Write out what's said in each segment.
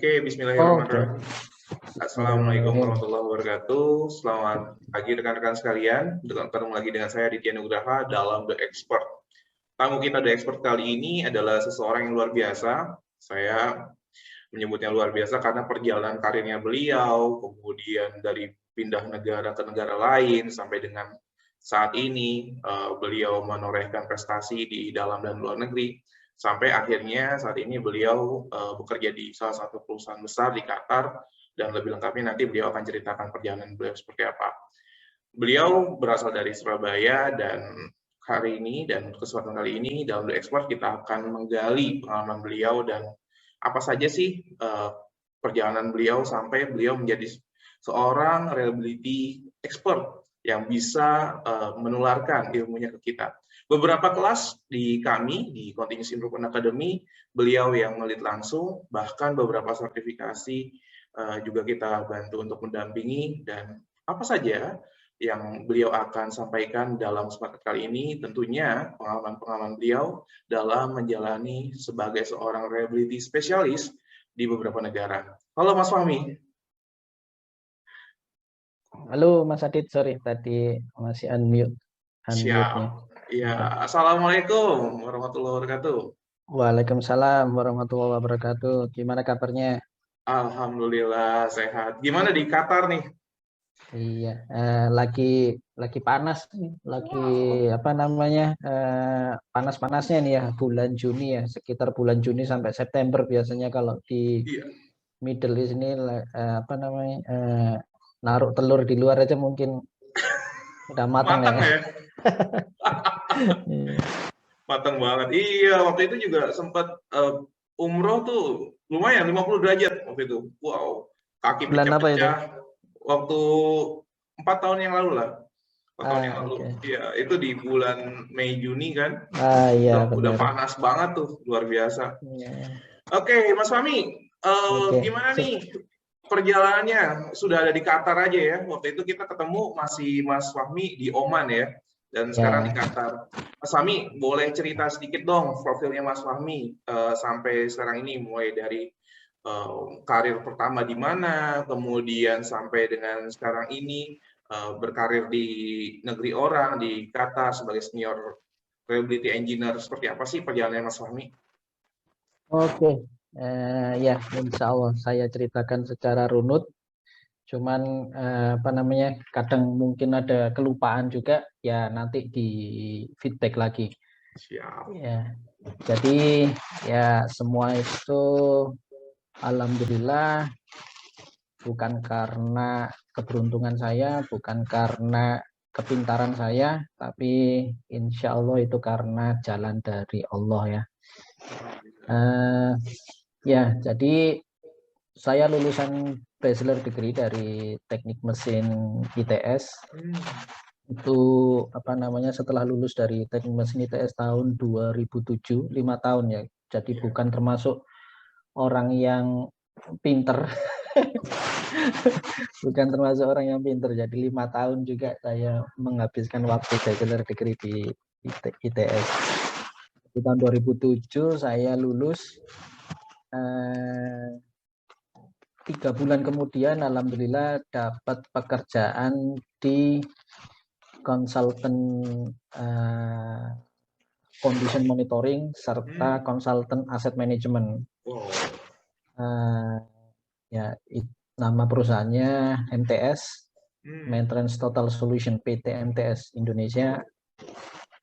Oke, Oke, bismillahirrahmanirrahim. Assalamualaikum bismillahirrahmanirrahim. warahmatullahi wabarakatuh. Selamat pagi rekan-rekan sekalian. Ketemu lagi dengan saya Ditya Nugraha dalam The Expert. Tamu kita The Expert kali ini adalah seseorang yang luar biasa. Saya menyebutnya luar biasa karena perjalanan karirnya beliau, kemudian dari pindah negara ke negara lain sampai dengan saat ini beliau menorehkan prestasi di dalam dan luar negeri. Sampai akhirnya saat ini beliau bekerja di salah satu perusahaan besar di Qatar, dan lebih lengkapnya nanti beliau akan ceritakan perjalanan beliau seperti apa. Beliau berasal dari Surabaya, dan hari ini dan kesempatan kali ini dalam The Expert kita akan menggali pengalaman beliau dan apa saja sih perjalanan beliau sampai beliau menjadi seorang reliability expert yang bisa menularkan ilmunya ke kita. Beberapa kelas di kami, di Continuous Improvement Academy, beliau yang melit langsung, bahkan beberapa sertifikasi juga kita bantu untuk mendampingi, dan apa saja yang beliau akan sampaikan dalam kesempatan kali ini, tentunya pengalaman-pengalaman beliau dalam menjalani sebagai seorang reliability specialist di beberapa negara. Halo Mas Fahmi. Halo Mas Adit, sorry tadi masih unmute. Siap. Unmute-nya. Ya, Bentar. Assalamualaikum warahmatullahi wabarakatuh. Waalaikumsalam warahmatullahi wabarakatuh. Gimana kabarnya? Alhamdulillah sehat. Gimana di Qatar nih? Iya, lagi panas nih, lagi Wow. apa namanya panas-panasnya nih ya bulan Juni ya, sekitar bulan Juni sampai September biasanya kalau di Iya. Middle East ini apa namanya naruh telur di luar aja mungkin udah matang Matang ya. ya? Iya. Matang banget. Iya, waktu itu juga sempat umroh tuh lumayan 50 derajat waktu itu. Wow, kaki Bulan apa itu? pecah-pecah. Waktu 4 tahun yang lalu lah. 4 tahun yang lalu. Oke. Iya, itu di bulan Mei Juni kan. Iya Udah benar. panas banget tuh, luar biasa. Iya. Oke, Mas Fahmi, Oke, gimana sip. nih perjalanannya? Sudah ada di Qatar aja ya. Waktu itu kita ketemu masih Mas Fahmi di Oman ya, dan sekarang di Ya. Qatar. Mas Fahmi, boleh cerita sedikit dong profilnya Mas Fahmi sampai sekarang ini, mulai dari karir pertama di mana, kemudian sampai dengan sekarang ini berkarir di negeri orang, di Qatar sebagai senior reliability engineer. Seperti apa sih perjalanannya Mas Fahmi? Oke. Ya, insya Allah saya ceritakan secara runut. Cuman apa namanya? Kadang mungkin ada kelupaan juga. Ya nanti di feedback lagi. Siap. Ya. Jadi ya semua itu alhamdulillah bukan karena keberuntungan saya, bukan karena kepintaran saya, tapi insya Allah itu karena jalan dari Allah ya. Ya, jadi saya lulusan bachelor degree dari Teknik Mesin ITS. Itu apa namanya setelah lulus dari Teknik Mesin ITS tahun 2007, 5 tahun ya. Jadi bukan termasuk orang yang pinter. Bukan termasuk orang yang pinter. Jadi 5 tahun juga saya menghabiskan waktu bachelor degree di ITS. Di tahun 2007 saya lulus. 3 bulan kemudian alhamdulillah dapat pekerjaan di konsultan condition monitoring serta konsultan asset management. Ya, nama perusahaannya MTS, Maintenance Total Solution, PT MTS Indonesia.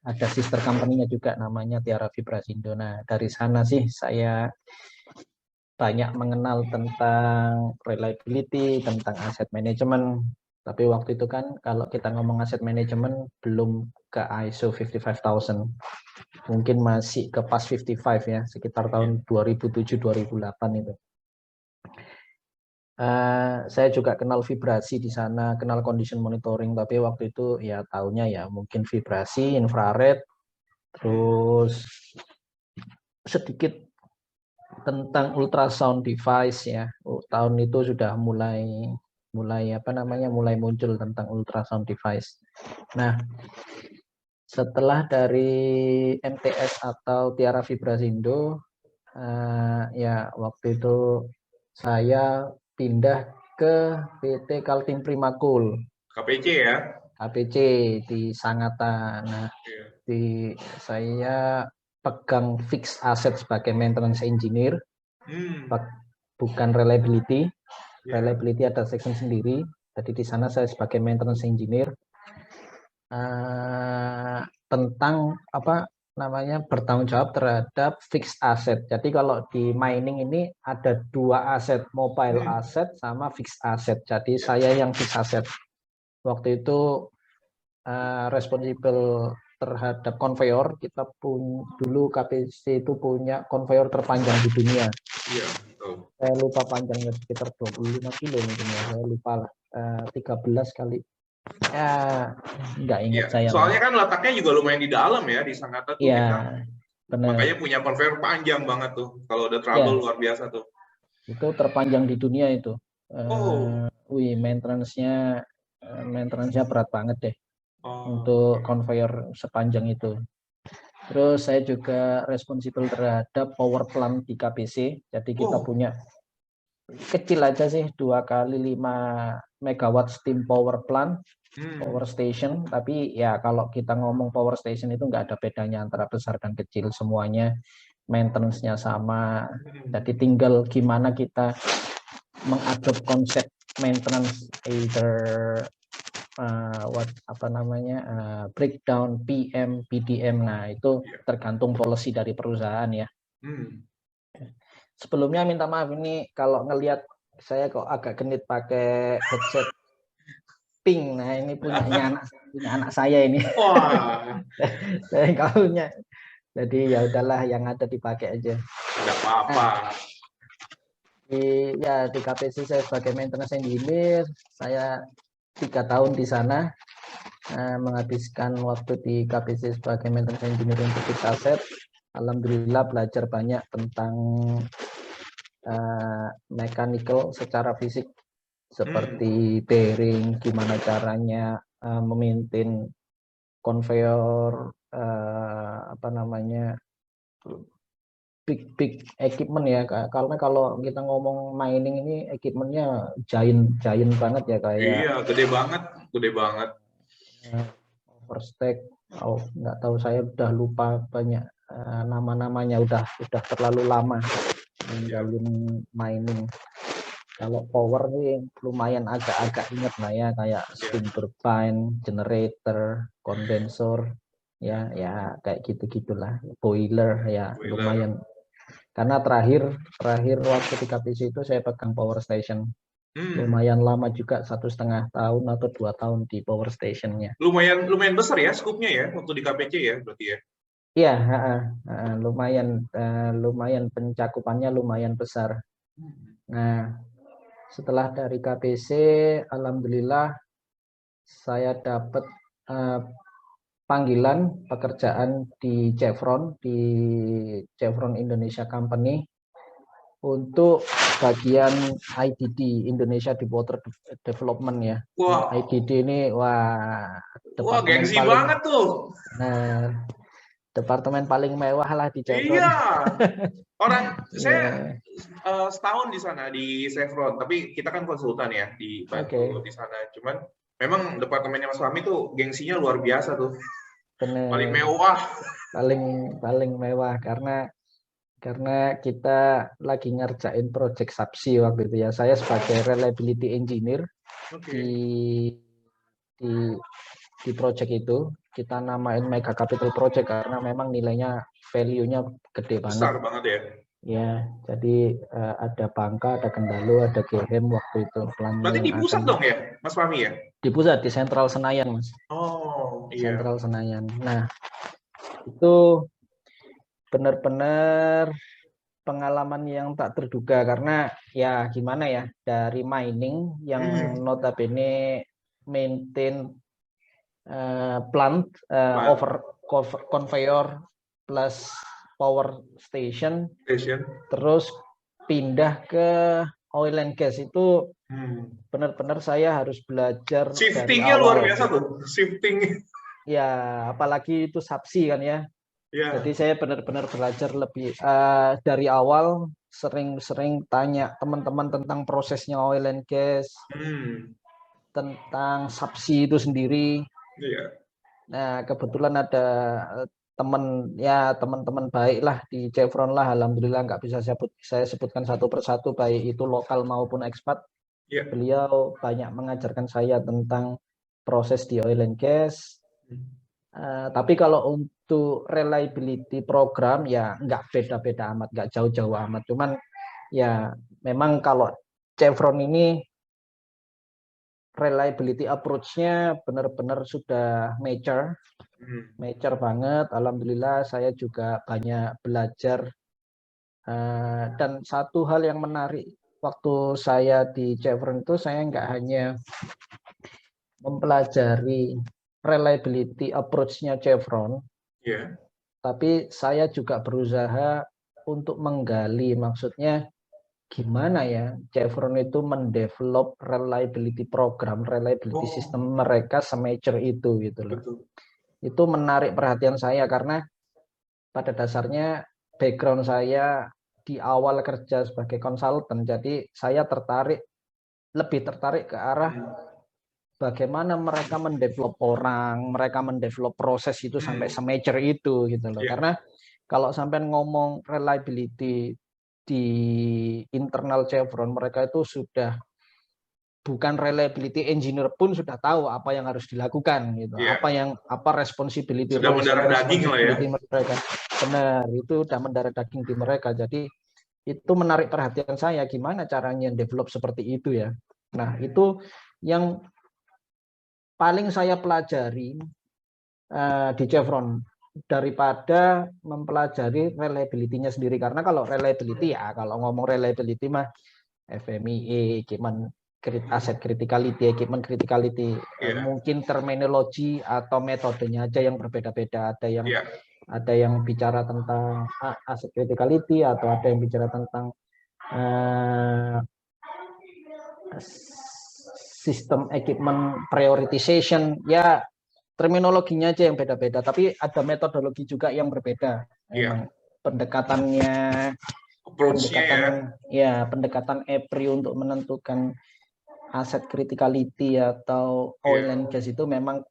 Ada sister company-nya juga namanya Tiara Vibrasindo. Nah, dari sana sih saya banyak mengenal tentang reliability, tentang asset management. Tapi waktu itu kan kalau kita ngomong asset management belum ke ISO 55000. Mungkin masih ke PAS 55 ya, sekitar tahun 2007-2008 itu. Saya juga kenal vibrasi di sana, kenal condition monitoring, tapi waktu itu ya taunya ya mungkin vibrasi, infrared, terus sedikit tentang ultrasound device ya. Tahun itu sudah mulai apa namanya mulai muncul tentang ultrasound device. Nah, setelah dari MTS atau Tiara Vibrasindo ya waktu itu Saya pindah ke PT Kaltim Primakul. KPC ya? KPC di Sangatta. Nah, Iya. saya pegang fixed asset sebagai maintenance engineer, bukan reliability. Yeah. Reliability ada section sendiri. Jadi di sana saya sebagai maintenance engineer tentang bertanggung jawab terhadap fixed asset. Jadi kalau di mining ini ada dua aset, mobile asset sama fixed asset. Jadi saya yang fixed asset. Waktu itu responsible terhadap konveyor. Kita dulu KPC itu punya konveyor terpanjang di dunia. Iya. Saya lupa panjangnya, sekitar 25 kilo mungkin ya. Saya lupa lah. 13 kali. Ya, nggak ingat saya. Soalnya kan letaknya juga lumayan di dalam ya, di Sangatta tuh kita. Benar. Makanya punya konveyor panjang banget tuh. Kalau udah trouble luar biasa tuh. Itu terpanjang di dunia itu. Maintenance-nya berat banget deh. Untuk konveyor sepanjang itu. Terus saya juga responsible terhadap power plant di KPC. Jadi kita punya kecil aja sih 2 kali 5 megawatt steam power plant, power station. Tapi ya kalau kita ngomong power station itu nggak ada bedanya antara besar dan kecil, semuanya maintenance-nya sama. Jadi tinggal gimana kita mengadop konsep maintenance, either breakdown, PM, PDM. Nah itu tergantung policy dari perusahaan ya. Sebelumnya minta maaf ini kalau ngelihat saya kok agak genit pakai headset pink. Nah ini punya anak saya ini. Saya nggak punya. Jadi ya udahlah, yang ada dipakai aja. Nggak apa-apa. Di KPC saya sebagai maintenance engineer. Saya 3 tahun di sana, menghabiskan waktu di KPC sebagai maintenance engineer untuk fixed asset. Alhamdulillah belajar banyak tentang mechanical secara fisik, seperti bearing, gimana caranya memaintain konveyor, big equipment ya. Karena kalau kita ngomong mining ini equipmentnya giant banget ya, kayak iya, gede banget. Overstack, nggak tahu, saya udah lupa banyak nama-namanya, udah terlalu lama ninggalin mining. Kalau power nih lumayan agak inget lah ya, kayak steam turbine, generator, kondensor, ya kayak gitu-gitulah, boiler ya lumayan. Karena terakhir waktu di KPC itu saya pegang power station. Lumayan lama juga, 1,5 tahun atau 2 tahun di power stationnya. Lumayan besar ya skupnya ya waktu di KPC ya berarti ya. Iya, lumayan pencakupannya lumayan besar. Nah, setelah dari KPC, alhamdulillah saya dapat panggilan pekerjaan di Chevron Indonesia Company untuk bagian IDD, Indonesia Deepwater Development ya. Wah. IDD ini departemen gengsi banget tuh. Departemen paling mewah lah di Chevron. Iya. Saya setahun di sana di Chevron, tapi kita kan konsultan ya di sana. Cuman memang departemennya Mas Fahmi tuh gengsinya luar biasa tuh. Bener. Paling mewah. Paling mewah karena kita lagi ngerjain project subsea waktu itu ya. Saya sebagai reliability engineer di project itu, kita namain mega capital project karena memang nilainya, value-nya gede banget. Besar banget ya. Ya, jadi ada Bangka, ada Kendalo, ada Gehem waktu itu. Berarti di pusat dong ya, Mas Fahmi ya? Di pusat, di Sentral Senayan, Mas. Oh, iya. Sentral Senayan. Nah, itu benar-benar pengalaman yang tak terduga, karena ya gimana ya, dari mining yang notabene maintain plant, conveyor plus power station, terus pindah ke oil and gas, itu benar-benar saya harus belajar. Shiftingnya luar biasa tuh, shifting. Ya, apalagi itu subsea kan ya. Jadi saya benar-benar belajar lebih dari awal sering tanya teman-teman tentang prosesnya oil and gas, tentang subsea itu sendiri. Nah, kebetulan ada teman-teman baik lah di Chevron lah, alhamdulillah nggak bisa saya sebutkan satu persatu, baik itu lokal maupun ekspat. Beliau banyak mengajarkan saya tentang proses di oil and gas. Tapi kalau untuk reliability program ya nggak beda-beda amat, nggak jauh-jauh amat. Cuman ya memang kalau Chevron ini reliability approach-nya benar-benar sudah mature banget. Alhamdulillah saya juga banyak belajar. Dan satu hal yang menarik waktu saya di Chevron itu, saya nggak hanya mempelajari reliability approach-nya Chevron, tapi saya juga berusaha untuk menggali, maksudnya gimana ya Chevron itu mendevelop reliability program, reliability system mereka semature itu gitu loh. Itu menarik perhatian saya karena pada dasarnya background saya di awal kerja sebagai konsultan, jadi saya lebih tertarik ke arah bagaimana mereka mendevelop orang, mereka mendevelop proses itu sampai semature itu gitu loh. Karena kalau sampai ngomong reliability di internal Chevron, mereka itu sudah bukan reliability engineer pun sudah tahu apa yang harus dilakukan gitu. Apa responsibility sudah mendarah daging lah ya. Mereka. Benar, itu udah mendarah daging di mereka. Jadi itu menarik perhatian saya, gimana caranya develop seperti itu ya. Nah, itu yang paling saya pelajari di Chevron daripada mempelajari reliability-nya sendiri. Karena kalau reliability ya, kalau ngomong reliability mah FMEA, asset criticality, equipment criticality, mungkin terminologi atau metodenya aja yang berbeda-beda. Ada yang bicara tentang asset criticality, atau ada yang bicara tentang sistem equipment prioritization. Ya, terminologinya aja yang beda-beda, tapi ada metodologi juga yang berbeda. Emang pendekatannya, pendekatan EPRI untuk menentukan aset criticality atau oil and gas itu memang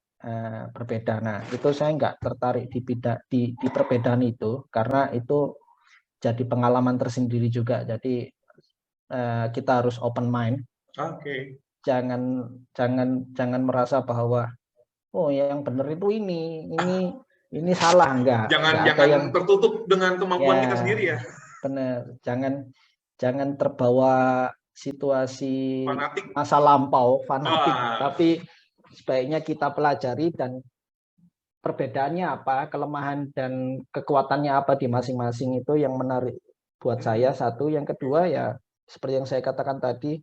berbeda. Nah, itu saya nggak tertarik di perbedaan itu, karena itu jadi pengalaman tersendiri juga. Jadi kita harus open mind. Jangan merasa bahwa yang benar itu ini salah, enggak. Jangan yang tertutup dengan kemampuan kita sendiri ya. Benar, jangan terbawa situasi masa lampau, fanatik, tapi sebaiknya kita pelajari dan perbedaannya apa, kelemahan dan kekuatannya apa di masing-masing. Itu yang menarik buat saya, satu. Yang kedua ya seperti yang saya katakan tadi,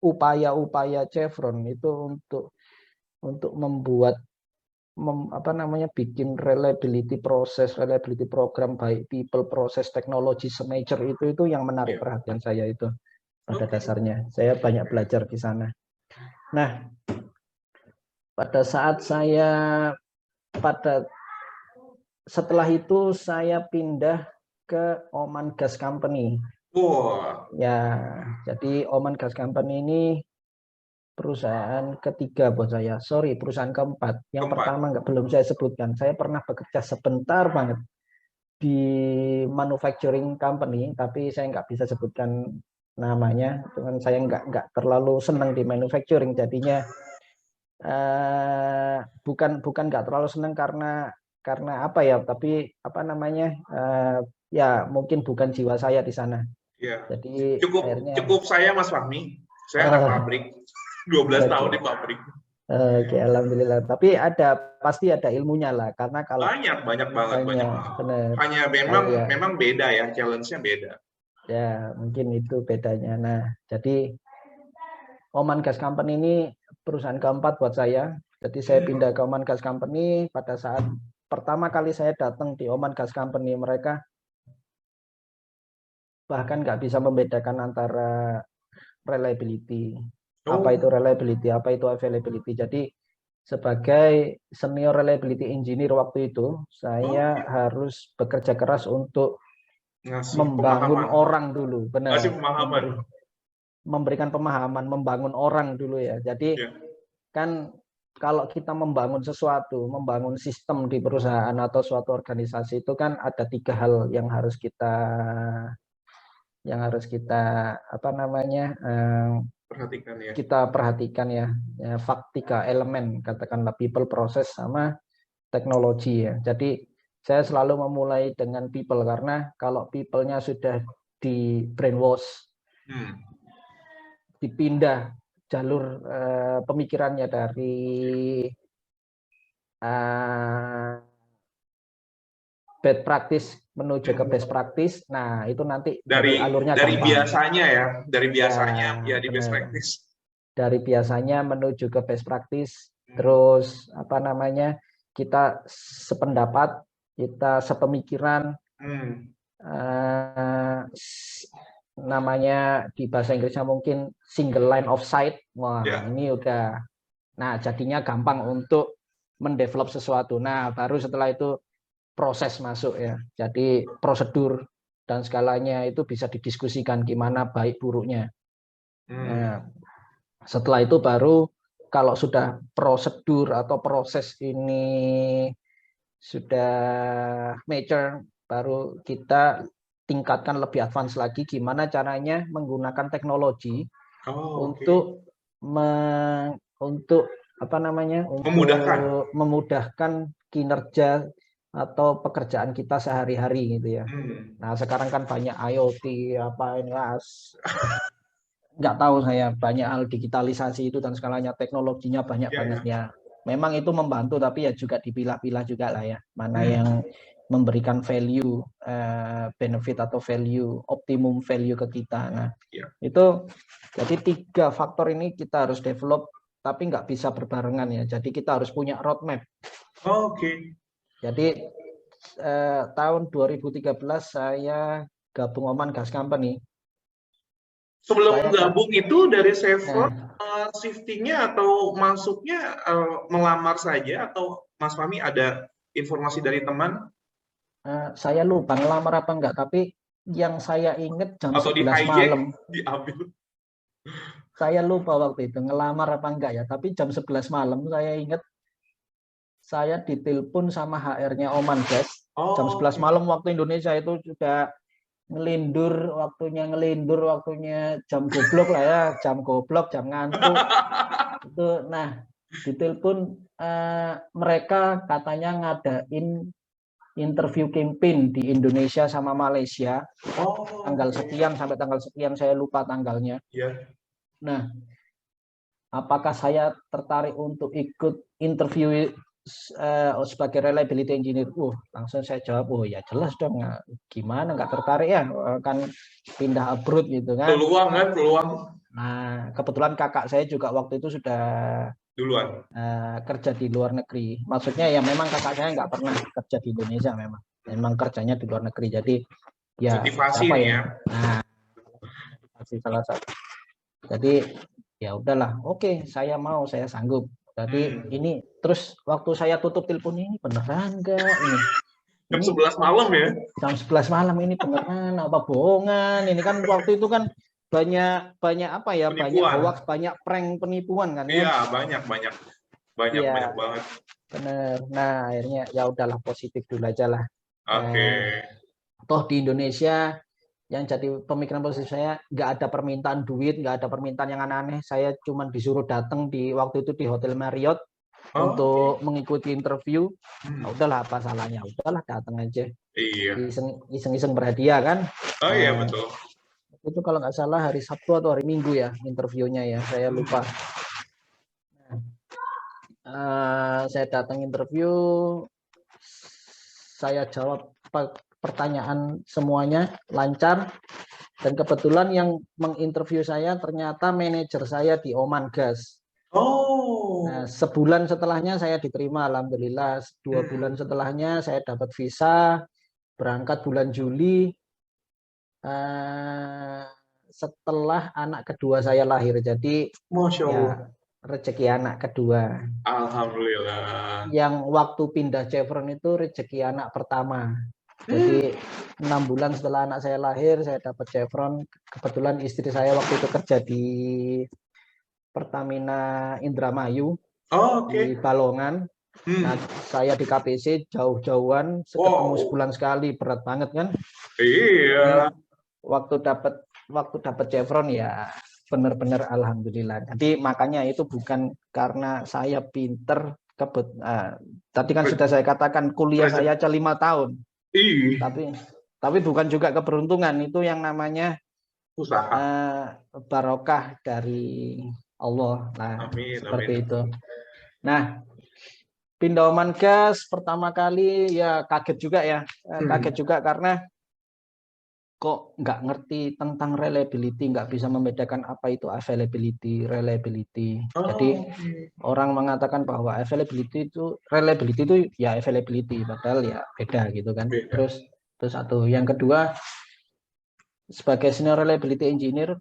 upaya-upaya Chevron itu untuk membuat bikin reliability program, baik people, proses, teknologi, semature itu yang menarik perhatian saya itu. Pada dasarnya saya banyak belajar di sana. Nah, pada saat setelah itu saya pindah ke Oman Gas Company. Ya, jadi Oman Gas Company ini perusahaan ketiga buat saya. Perusahaan keempat. Yang pertama belum saya sebutkan. Saya pernah bekerja sebentar banget di manufacturing company, tapi saya nggak bisa sebutkan namanya. Cuman saya nggak terlalu senang di manufacturing. Jadinya bukan nggak terlalu senang karena apa ya? Tapi ya mungkin bukan jiwa saya di sana. Jadi cukup saya Mas Fahmi. Saya anak pabrik. 12 tahun di pabrik. Oke, alhamdulillah. Tapi pasti ada ilmunya lah, karena kalau banyak banget. Bener. Hanya memang beda ya, challenge-nya beda. Ya, mungkin itu bedanya. Nah, jadi Oman Gas Company ini perusahaan keempat buat saya. Jadi saya pindah ke Oman Gas Company pada saat pertama kali saya datang di Oman Gas Company, mereka bahkan nggak bisa membedakan antara reliability. Apa itu reliability, apa itu availability. Jadi sebagai senior reliability engineer waktu itu, saya harus bekerja keras untuk Ngasih membangun pemahaman. orang dulu, Ngasih benar, pemahaman. memberikan pemahaman, membangun orang dulu ya. Jadi Ya. kan kalau kita membangun sesuatu, membangun sistem di perusahaan atau suatu organisasi itu kan ada 3 hal yang harus kita apa namanya Perhatikan ya. kita perhatikan ya, 3 elemen, katakanlah people, proses, sama teknologi ya. Jadi saya selalu memulai dengan people karena kalau people-nya sudah di brainwash, dipindah jalur pemikirannya dari bad practice menuju ke best practice. Nah, itu nanti dari alurnya dari gampang. biasanya ya, dari biasanya ya di best benar. practice. Dari biasanya menuju ke best practice, terus apa namanya, kita sependapat, kita sepemikiran, namanya di bahasa Inggrisnya mungkin single line of sight. Wah, ini udah, nah jadinya gampang untuk mendevelop sesuatu. Nah, baru setelah itu proses masuk ya. Jadi prosedur dan skalanya itu bisa didiskusikan gimana baik buruknya. Nah, setelah itu baru kalau sudah prosedur atau proses ini sudah mature, baru kita tingkatkan lebih advance lagi gimana caranya menggunakan teknologi untuk apa namanya, untuk memudahkan kinerja atau pekerjaan kita sehari-hari gitu ya. Nah, sekarang kan banyak IoT apa ini, nggak tahu saya, banyak hal digitalisasi itu dan skalanya teknologinya banyak banget ya. Memang itu membantu, tapi ya juga dipilah-pilah juga lah ya, mana yang memberikan value, benefit atau value, optimum value ke kita. Nah, itu jadi 3 faktor ini kita harus develop, tapi nggak bisa berbarengan ya. Jadi kita harus punya roadmap. Jadi tahun 2013 saya gabung Oman Gas Company. Sebelum gabung itu dari Chevron, shiftingnya atau masuknya melamar saja, atau Mas Fahmi ada informasi dari teman? Saya lupa ngelamar apa enggak, tapi yang saya ingat jam atau 11 malam. Diambil. Saya lupa waktu itu ngelamar apa enggak ya, tapi jam 11 malam saya ingat saya ditelepon sama HR-nya Oman Gas. Jam 11 malam waktu Indonesia itu sudah ngelindur, waktunya jam goblok lah ya, jam goblok, jam ngantuk. Itu nah, ditelepon mereka katanya ngadain interview campaign di Indonesia sama Malaysia. Tanggal sekian sampai tanggal sekian, saya lupa tanggalnya. Nah, apakah saya tertarik untuk ikut interview sebagai reliability engineer? Langsung saya jawab, oh ya jelas dong, gimana nggak tertarik ya, kan pindah abroad gitu kan. Peluang. Nah, kebetulan kakak saya juga waktu itu sudah duluan kerja di luar negeri. Maksudnya ya memang kakak saya nggak pernah kerja di Indonesia, memang kerjanya di luar negeri. Jadi ya motivasi apa ya. Nah, salah satu. Jadi ya udahlah, oke, saya mau, saya sanggup. Jadi ini terus waktu saya tutup telepon, ini beneran enggak ini? Jam 11 malam ya? Jam 11 malam ini beneran apa bohongan? Ini kan waktu itu kan banyak apa ya, penipuan. Banyak hoax, banyak prank penipuan kan ya? Iya, banyak banget. Bener. Nah, akhirnya ya udahlah, positif dulu aja lah. Toh di Indonesia yang jadi pemikiran positif saya, nggak ada permintaan duit, nggak ada permintaan yang aneh-aneh. Saya cuma disuruh datang di waktu itu di Hotel Marriott untuk mengikuti interview. Nah, udahlah, apa salahnya? Udahlah, datang aja. Iseng-iseng berhadiah kan? Oh iya, betul. Itu kalau nggak salah hari Sabtu atau hari Minggu ya interviewnya ya, saya lupa. Saya datang interview, saya jawab pertanyaan semuanya lancar, dan kebetulan yang menginterview saya ternyata manajer saya di Oman Gas. Nah, sebulan setelahnya saya diterima, alhamdulillah. 2 bulan setelahnya saya dapat visa, berangkat bulan Juli, setelah anak kedua saya lahir. Jadi Masya Allah. rezeki anak kedua. Alhamdulillah. Yang waktu pindah Chevron itu rezeki anak pertama. Jadi 6 bulan setelah anak saya lahir, saya dapat Chevron. Kebetulan istri saya waktu itu kerja di Pertamina Indramayu Oh, di oke. Balongan. Nah, saya di KPC jauh-jauhan, ketemu Wow. sebulan sekali, berat banget kan? Iya. Waktu dapat Chevron ya benar-benar alhamdulillah. Jadi makanya itu bukan karena saya pinter tadi kan sudah saya katakan kuliah saya aja 5 tahun. Ih. Tapi bukan juga keberuntungan, itu yang namanya Usaha. barokah dari Allah. Nah, Amin, seperti amin. itu. Nah, pindah Omangas pertama kali ya kaget juga ya. Kaget juga karena kok nggak ngerti tentang reliability, nggak bisa membedakan apa itu availability, reliability. Jadi orang mengatakan bahwa reliability itu ya availability, padahal ya beda gitu kan. Beda. Terus satu, yang kedua, sebagai senior reliability engineer,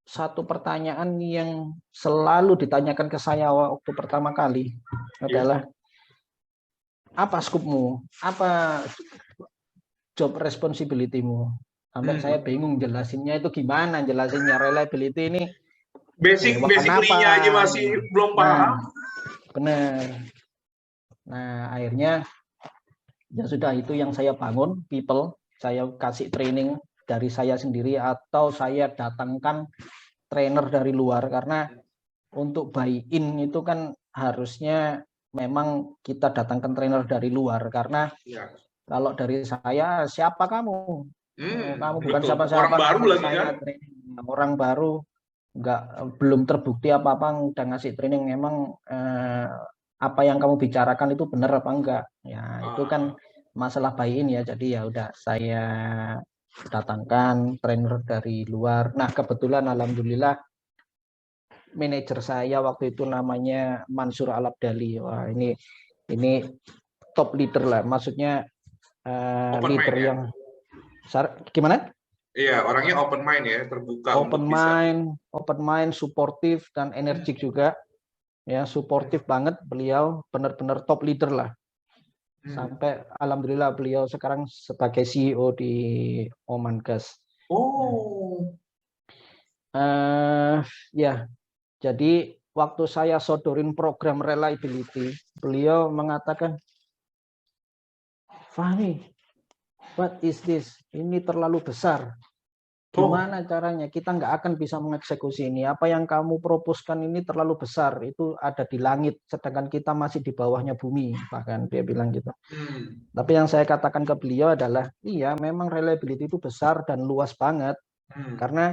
satu pertanyaan yang selalu ditanyakan ke saya waktu pertama kali adalah apa skopmu, apa job responsibility-mu. Sampai saya bingung jelasinnya itu gimana, jelasinnya reliability ini hewan apa. Basically-nya aja masih belum paham. Benar. Nah, akhirnya ya sudah, itu yang saya bangun, people. Saya kasih training dari saya sendiri atau saya datangkan trainer dari luar, karena untuk buy-in itu kan harusnya memang kita datangkan trainer dari luar, karena kalau dari saya, siapa kamu? Kamu bukan siapa-siapa. Orang baru lagi saya kan? training orang baru, belum terbukti apa-apa, udah ngasih training, memang apa yang kamu bicarakan itu benar apa enggak. Ya, itu kan masalah buy-in ya. Jadi ya udah, saya datangkan trainer dari luar. Nah, kebetulan alhamdulillah manajer saya waktu itu namanya Mansur Al-Abdali. Wah, ini top leader lah, maksudnya leader mind, yang gimana? Iya, orangnya open mind ya, terbuka Open untuk bisa. mind, suportif dan energik juga. Ya, suportif banget beliau, benar-benar top leader lah. Sampai alhamdulillah beliau sekarang sebagai CEO di Oman Gas. Ya, jadi waktu saya sodorin program reliability, beliau mengatakan, Fahmi, what is this? Ini terlalu besar. Gimana caranya? Kita nggak akan bisa mengeksekusi ini. Apa yang kamu proposkan ini terlalu besar. Itu ada di langit, sedangkan kita masih di bawahnya bumi. Bahkan dia bilang gitu. Tapi yang saya katakan ke beliau adalah, iya memang reliability itu besar dan luas banget. Karena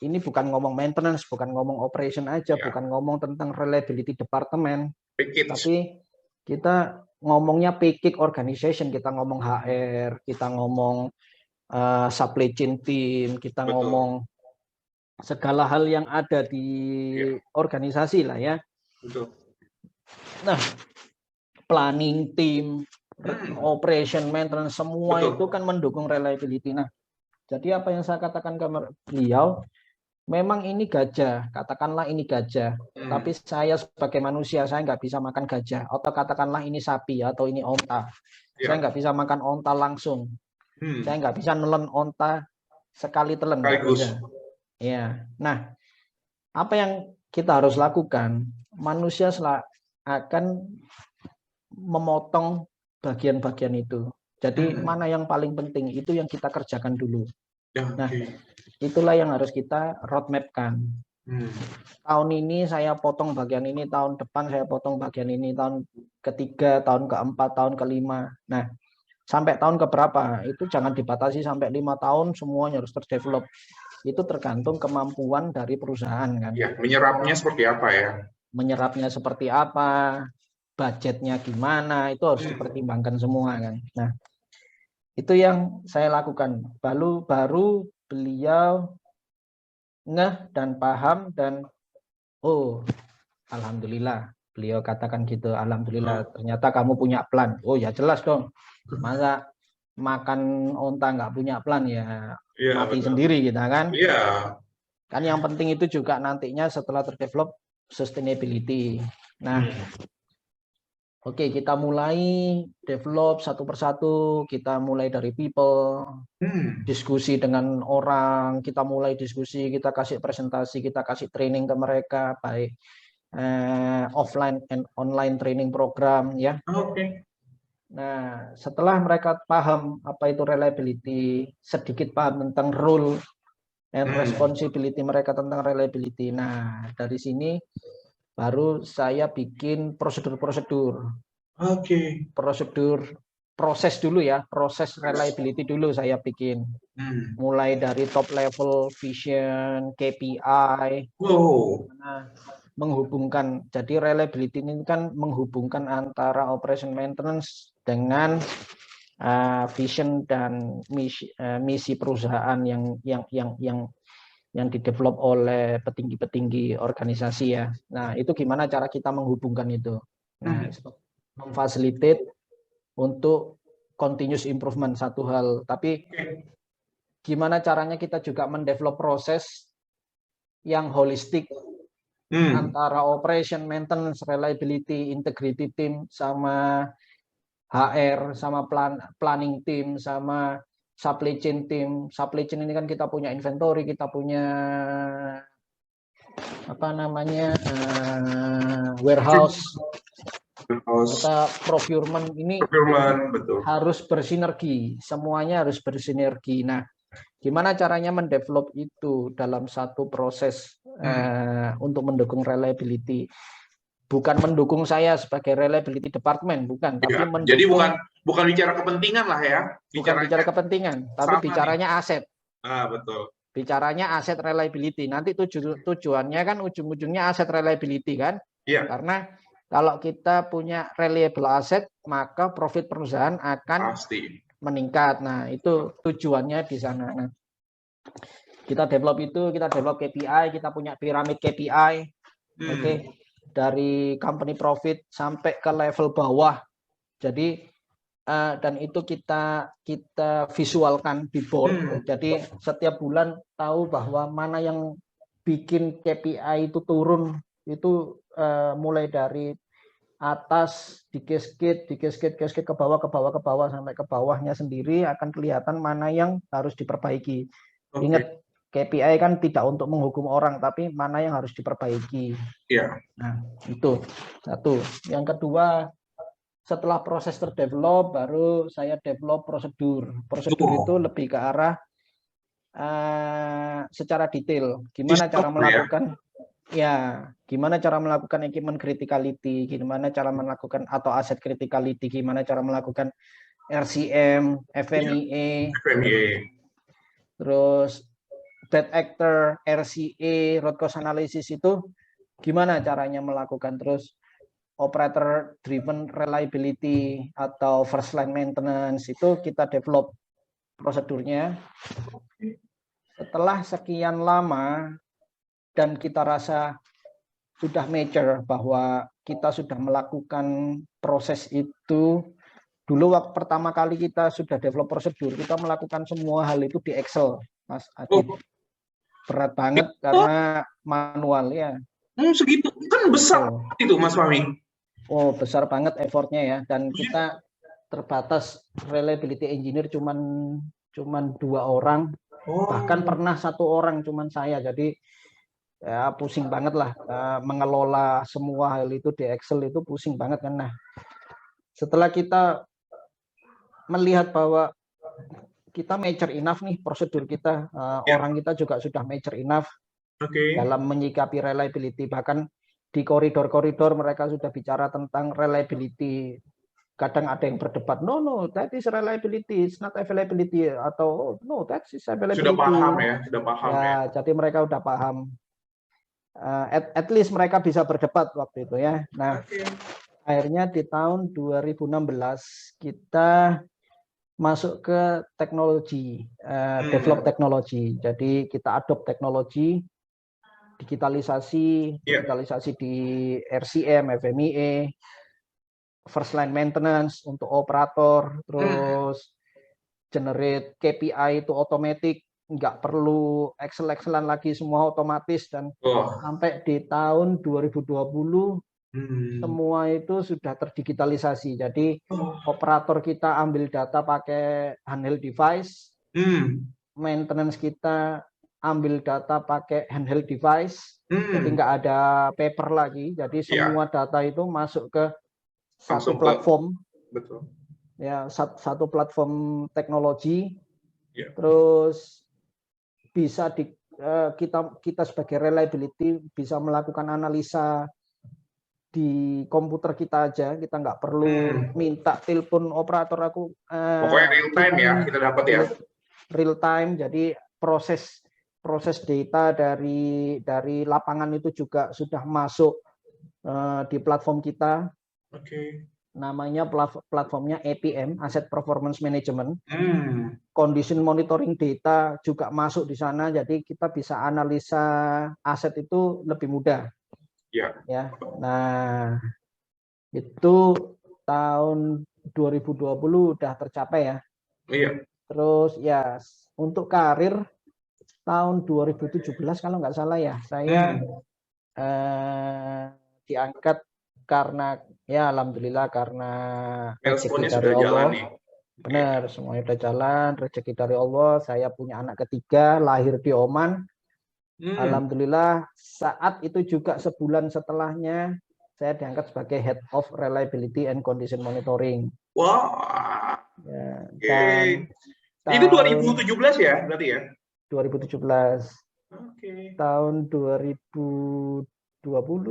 ini bukan ngomong maintenance, bukan ngomong operation aja, bukan ngomong tentang reliability departemen. Tapi kita ngomongnya peak organization, kita ngomong HR, kita ngomong supply chain team, kita ngomong segala hal yang ada di organisasi lah ya. Nah, planning team, operation, maintenance, semua itu kan mendukung reliability. Nah, jadi apa yang saya katakan ke beliau, memang ini gajah, katakanlah ini gajah, tapi saya sebagai manusia, saya nggak bisa makan gajah, atau katakanlah ini sapi atau ini onta, saya nggak bisa makan onta langsung. Saya nggak bisa nelen onta sekali telan, nggak bisa. Ya, nah apa yang kita harus lakukan? Manusia akan memotong bagian-bagian itu. Jadi mana yang paling penting itu yang kita kerjakan dulu. Nah, itulah yang harus kita roadmap-kan. Tahun ini saya potong bagian ini, tahun depan saya potong bagian ini, tahun ketiga, tahun keempat, tahun kelima. Nah, sampai tahun keberapa itu jangan dibatasi sampai 5 tahun semuanya harus terdevelop. Itu tergantung kemampuan dari perusahaan kan. Ya, menyerapnya seperti apa ya? Menyerapnya seperti apa, budgetnya gimana, itu harus dipertimbangkan semua kan. Nah, itu yang saya lakukan. Baru beliau ngeh dan paham dan alhamdulillah, beliau katakan gitu, alhamdulillah ternyata kamu punya plan. Oh ya jelas dong, masa makan onta nggak punya plan ya mati sendiri gitu kan. Kan yang penting itu juga nantinya setelah terdevelop sustainability. Nah, oke, kita mulai develop satu persatu, kita mulai dari people, diskusi dengan orang, kita mulai diskusi, kita kasih presentasi, kita kasih training ke mereka, baik offline and online training program, ya. Oke. Nah, setelah mereka paham apa itu reliability, sedikit paham tentang role and responsibility mereka tentang reliability. Nah, dari sini baru saya bikin prosedur-prosedur. Oke. Prosedur, proses dulu ya, proses reliability dulu saya bikin. Mulai dari top level vision, KPI, menghubungkan. Jadi reliability ini kan menghubungkan antara operation maintenance dengan vision dan misi perusahaan yang didevelop oleh petinggi-petinggi organisasi ya. Nah, itu gimana cara kita menghubungkan itu? Nah, memfasilitate untuk continuous improvement satu hal, tapi gimana caranya kita juga mendevelop proses yang holistik antara operation, maintenance, reliability, integrity team, sama HR, sama planning team, sama supply chain team. Supply chain ini kan kita punya inventory, kita punya apa namanya warehouse, kita procurement ini betul. harus bersinergi, semuanya harus bersinergi. Nah, gimana caranya mendevelop itu dalam satu proses untuk mendukung reliability? Bukan mendukung saya sebagai reliability department, bukan. Tapi mendukung, jadi bukan bicara kepentingan lah ya. Bukan bicara kepentingan, tapi bicaranya aset. Betul. Bicaranya aset reliability. Nanti tujuannya kan ujung-ujungnya aset reliability kan? Iya. Karena kalau kita punya reliable asset, maka profit perusahaan akan meningkat. Nah, itu tujuannya di sana. Nah, kita develop KPI, kita punya piramid KPI. Oke. Dari company profit sampai ke level bawah. Jadi dan itu kita visualkan di board. Jadi setiap bulan tahu bahwa mana yang bikin KPI itu turun, itu mulai dari atas di cascade ke bawah sampai ke bawahnya sendiri akan kelihatan mana yang harus diperbaiki. Ingat, KPI kan tidak untuk menghukum orang, tapi mana yang harus diperbaiki. Nah, itu satu. Yang kedua, setelah proses terdevelop, baru saya develop prosedur. Prosedur itu lebih ke arah secara detail. Gimana cara melakukan gimana cara melakukan equipment criticality, gimana cara melakukan atau asset criticality, gimana cara melakukan RCM, FMEA, terus bad actor, RCA, root cause analysis itu gimana caranya melakukan, terus operator driven reliability atau first line maintenance itu kita develop prosedurnya. Setelah sekian lama dan kita rasa sudah mature bahwa kita sudah melakukan proses itu, dulu waktu pertama kali kita sudah develop prosedur, kita melakukan semua hal itu di Excel, Mas Adit. Berat banget karena manual ya. Segitu kan besar itu Mas Fahmi. Besar banget effortnya ya, dan kita terbatas reliability engineer cuman 2 orang, bahkan pernah 1 orang cuman saya. Jadi ya pusing banget lah mengelola semua hal itu di Excel, itu pusing banget kan. Nah, setelah kita melihat bahwa kita mature enough nih prosedur kita, orang kita juga sudah mature enough dalam menyikapi reliability, bahkan di koridor-koridor mereka sudah bicara tentang reliability. Kadang ada yang berdebat, no, that is reliability, it's not availability, atau no, that is availability. Sudah paham ya, ya. Jadi mereka udah paham. At least mereka bisa berdebat waktu itu ya. Nah, akhirnya di tahun 2016 kita masuk ke teknologi, develop teknologi. Jadi kita adopt teknologi, digitalisasi di RCM, FMEA, first line maintenance untuk operator, terus generate KPI itu otomatis, nggak perlu Excelan lagi, semua otomatis, dan sampai di tahun 2020 semua itu sudah terdigitalisasi. Jadi operator kita ambil data pakai handheld device, maintenance kita ambil data pakai handheld device, jadi nggak ada paper lagi. Jadi semua data itu masuk ke satu platform, betul. Ya, satu platform teknologi. Terus bisa kita sebagai reliability bisa melakukan analisa di komputer kita aja, kita nggak perlu minta telepon operator aku. Pokoknya real time ya, kita dapat ya. Real time, jadi proses data dari lapangan itu juga sudah masuk di platform kita. Namanya platformnya APM, Asset Performance Management. Condition monitoring data juga masuk di sana, jadi kita bisa analisa aset itu lebih mudah. Ya. Nah, itu tahun 2020 udah tercapai ya. Terus ya untuk karir tahun 2017 kalau nggak salah ya, saya diangkat karena ya alhamdulillah karena rezeki dari Allah. Benar, semuanya udah jalan, rezeki dari Allah. Saya punya anak ketiga, lahir di Oman. Alhamdulillah, saat itu juga sebulan setelahnya saya diangkat sebagai Head of Reliability and Condition Monitoring. Wah. Ya, itu 2017 ya, berarti ya? 2017. Tahun 2020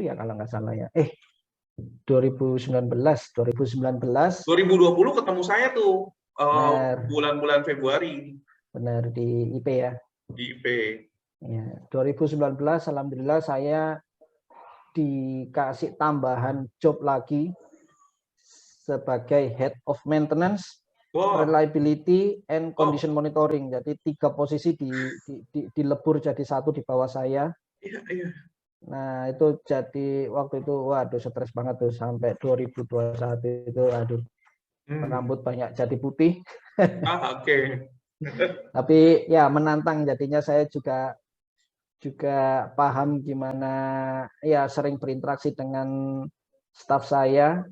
ya kalau nggak salah ya. 2019 ketemu saya tuh bulan-bulan Februari. Benar, di IP ya. Di IP. Ya, 2019 alhamdulillah saya dikasih tambahan job lagi sebagai Head of Maintenance, Reliability and Condition Monitoring. Jadi 3 posisi dilebur jadi 1 di bawah saya. Nah, itu jadi waktu itu waduh stres banget tuh sampai 2021 itu aduh. Rambut banyak jadi putih. Tapi ya menantang, jadinya saya juga paham gimana ya, sering berinteraksi dengan staf saya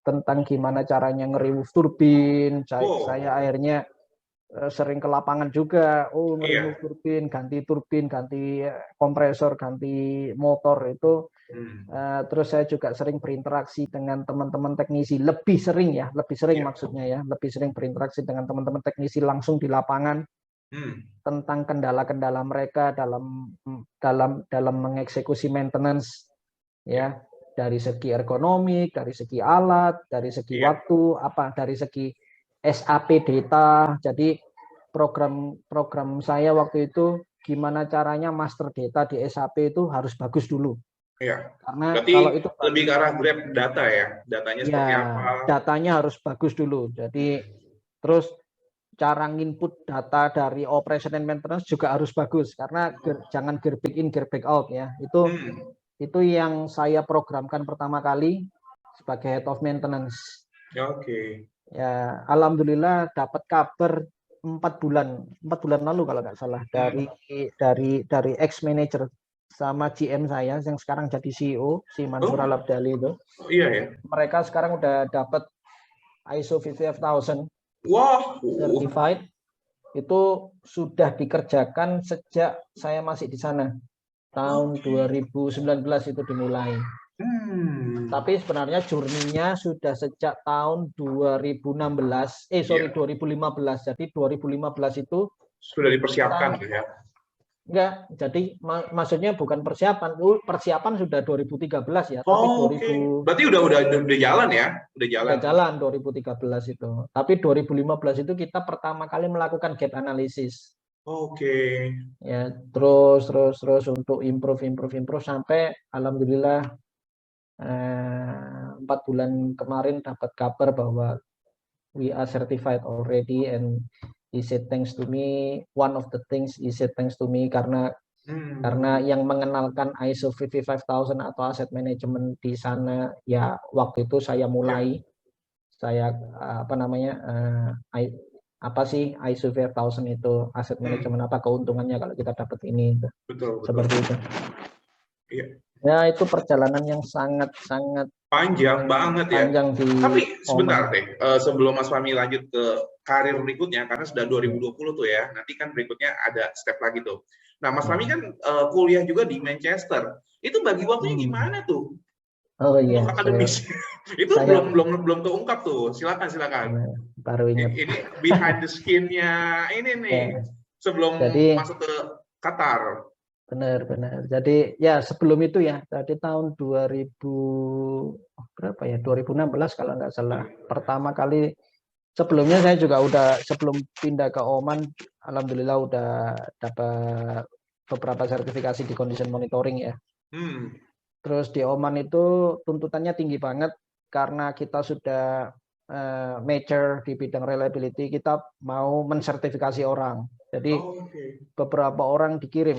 tentang gimana caranya nge-remove turbin. Saya akhirnya sering ke lapangan juga, nge-remove turbin, ganti kompresor, ganti motor itu. Terus saya juga sering berinteraksi dengan teman-teman teknisi, lebih sering maksudnya ya, lebih sering berinteraksi dengan teman-teman teknisi langsung di lapangan. Tentang kendala-kendala mereka dalam mengeksekusi maintenance ya, dari segi ergonomik, dari segi alat, dari segi waktu, dari segi SAP data. Jadi program saya waktu itu gimana caranya master data di SAP itu harus bagus dulu. Karena berarti kalau itu lebih ke arah grab data ya, datanya seperti apa? Datanya harus bagus dulu. Jadi terus cara nginput data dari operation and maintenance juga harus bagus, karena jangan gear back in, gear back out ya. Itu yang saya programkan pertama kali sebagai Head of Maintenance. Ya, alhamdulillah dapat kabar 4 bulan lalu kalau nggak salah dari ex manager sama GM saya yang sekarang jadi CEO, si Mansur Al-Abdali itu. Mereka sekarang udah dapat ISO 55000 certified. Itu sudah dikerjakan sejak saya masih di sana. Tahun 2019 itu dimulai. Tapi sebenarnya journey-nya sudah sejak tahun 2015. 2015. Jadi 2015 itu sudah dipersiapkan ya. Enggak, jadi maksudnya bukan persiapan sudah 2013 ya, tapi berarti udah jalan ya, udah jalan 2013 itu. Tapi 2015 itu kita pertama kali melakukan gap analysis. Ya, terus untuk improve sampai alhamdulillah 4 bulan kemarin dapat kabar bahwa we are certified already, and he said thanks to me. One of the things he said thanks to me karena yang mengenalkan ISO 55000 atau asset management di sana ya waktu itu saya mulai saya apa sih ISO 5000 itu, aset manajemen apa keuntungannya kalau kita dapat ini, Betul, seperti itu. Iya. Ya itu perjalanan yang sangat Panjang banget ya. panjang di Tapi Oman. sebentar deh, sebelum Mas Fahmi lanjut ke karir berikutnya, karena sudah 2020 tuh ya, nanti kan berikutnya ada step lagi tuh. Nah, Mas Fahmi kan kuliah juga di Manchester. Itu bagi waktunya gimana tuh Oh untuk iya, akademis? Itu saya belum keungkap tuh. Silakan. baru ingat. Ini behind the skin-nya ini nih Ya, sebelum jadi masuk ke Qatar. benar. Jadi ya sebelum itu ya, tadi tahun 2000 berapa ya? 2016 kalau nggak salah. Pertama kali, sebelumnya saya juga udah, sebelum pindah ke Oman, alhamdulillah udah dapat beberapa sertifikasi di condition monitoring ya. Terus di Oman itu tuntutannya tinggi banget karena kita sudah major di bidang reliability, kita mau mensertifikasi orang. Jadi beberapa orang dikirim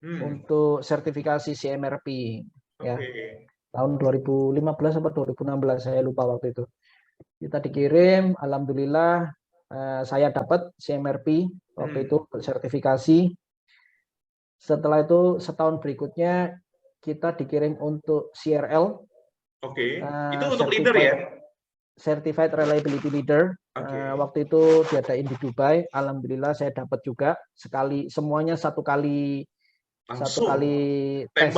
untuk sertifikasi CMRP ya. Tahun 2015 atau 2016 saya lupa waktu itu. Kita dikirim, alhamdulillah saya dapat CMRP waktu itu sertifikasi. Setelah itu setahun berikutnya kita dikirim untuk CRL. Itu untuk leader ya? Certified Reliability Leader. Waktu itu diadain di Dubai. Alhamdulillah saya dapat juga sekali, semuanya satu kali tes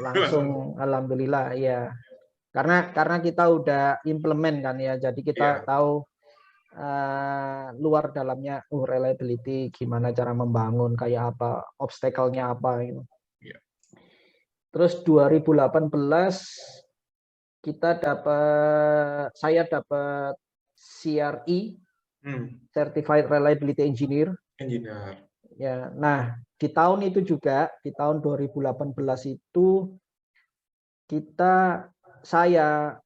langsung. Alhamdulillah ya. Karena kita udah implement kan ya. Jadi kita tahu luar dalamnya reliability, gimana cara membangun, kayak apa, obstacle-nya apa gitu. Terus 2018 saya dapat CRE, Certified Reliability Engineer. Ya, nah di tahun itu juga, di tahun 2018 itu saya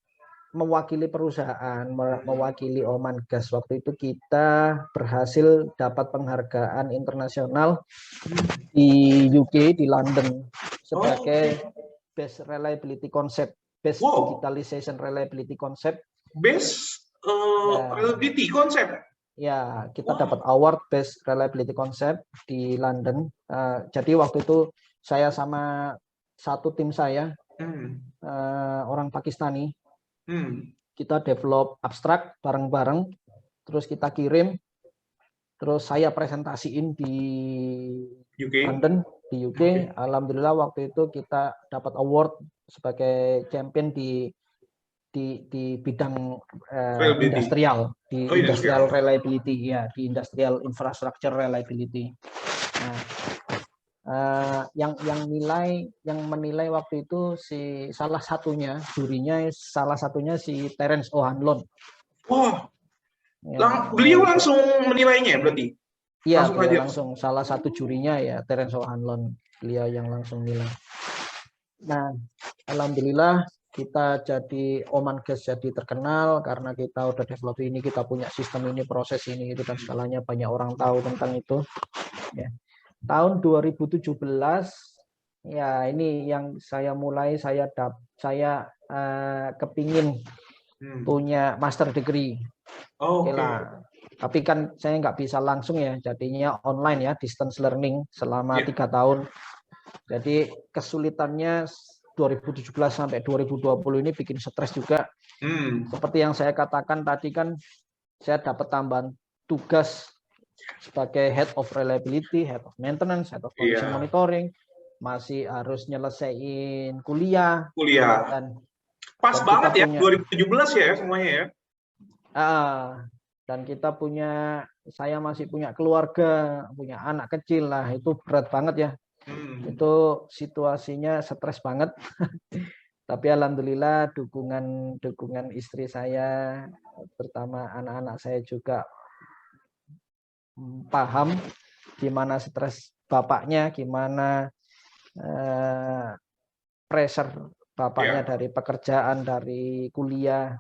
mewakili perusahaan, mewakili Oman Gas. Waktu itu kita berhasil dapat penghargaan internasional di UK, di London, sebagai Best Reliability Concept, Best Digitalization Reliability Concept. Best Reliability Concept? Ya, kita dapat award Best Reliability Concept di London. Jadi waktu itu saya sama satu tim saya, orang Pakistani, kita develop abstrak bareng-bareng, terus kita kirim, terus saya presentasiin di London, di UK. Alhamdulillah waktu itu kita dapat award sebagai champion di bidang industrial, di industrial reliability ya, di industrial infrastructure reliability. Nah, yang menilai waktu itu salah satunya si Terence O'Hanlon. Wah, beliau langsung menilainya berarti? Iya, beliau langsung, salah satu jurinya ya Terence O'Hanlon, beliau yang langsung nilai. Nah, alhamdulillah kita jadi Oman Gas jadi terkenal karena kita udah develop ini, kita punya sistem ini, proses ini, itu dan segalanya, banyak orang tahu tentang itu. Ya. Tahun 2017 ya ini yang saya mulai, saya kepingin punya master degree. Tapi kan saya nggak bisa langsung ya, jadinya online ya, distance learning selama 3 tahun. Jadi kesulitannya 2017 sampai 2020 ini bikin stres juga. Seperti yang saya katakan tadi kan, saya dapat tambahan tugas sebagai Head of Reliability, Head of Maintenance, Head of Condition Monitoring, masih harus nyelesain kuliah. Dan pas banget ya, 2017 ya semuanya ya. Dan kita saya masih punya keluarga, punya anak kecil lah, itu berat banget ya. Itu situasinya stres banget. Tapi alhamdulillah dukungan istri saya, terutama anak-anak saya juga paham gimana stres bapaknya, gimana pressure bapaknya dari pekerjaan, dari kuliah.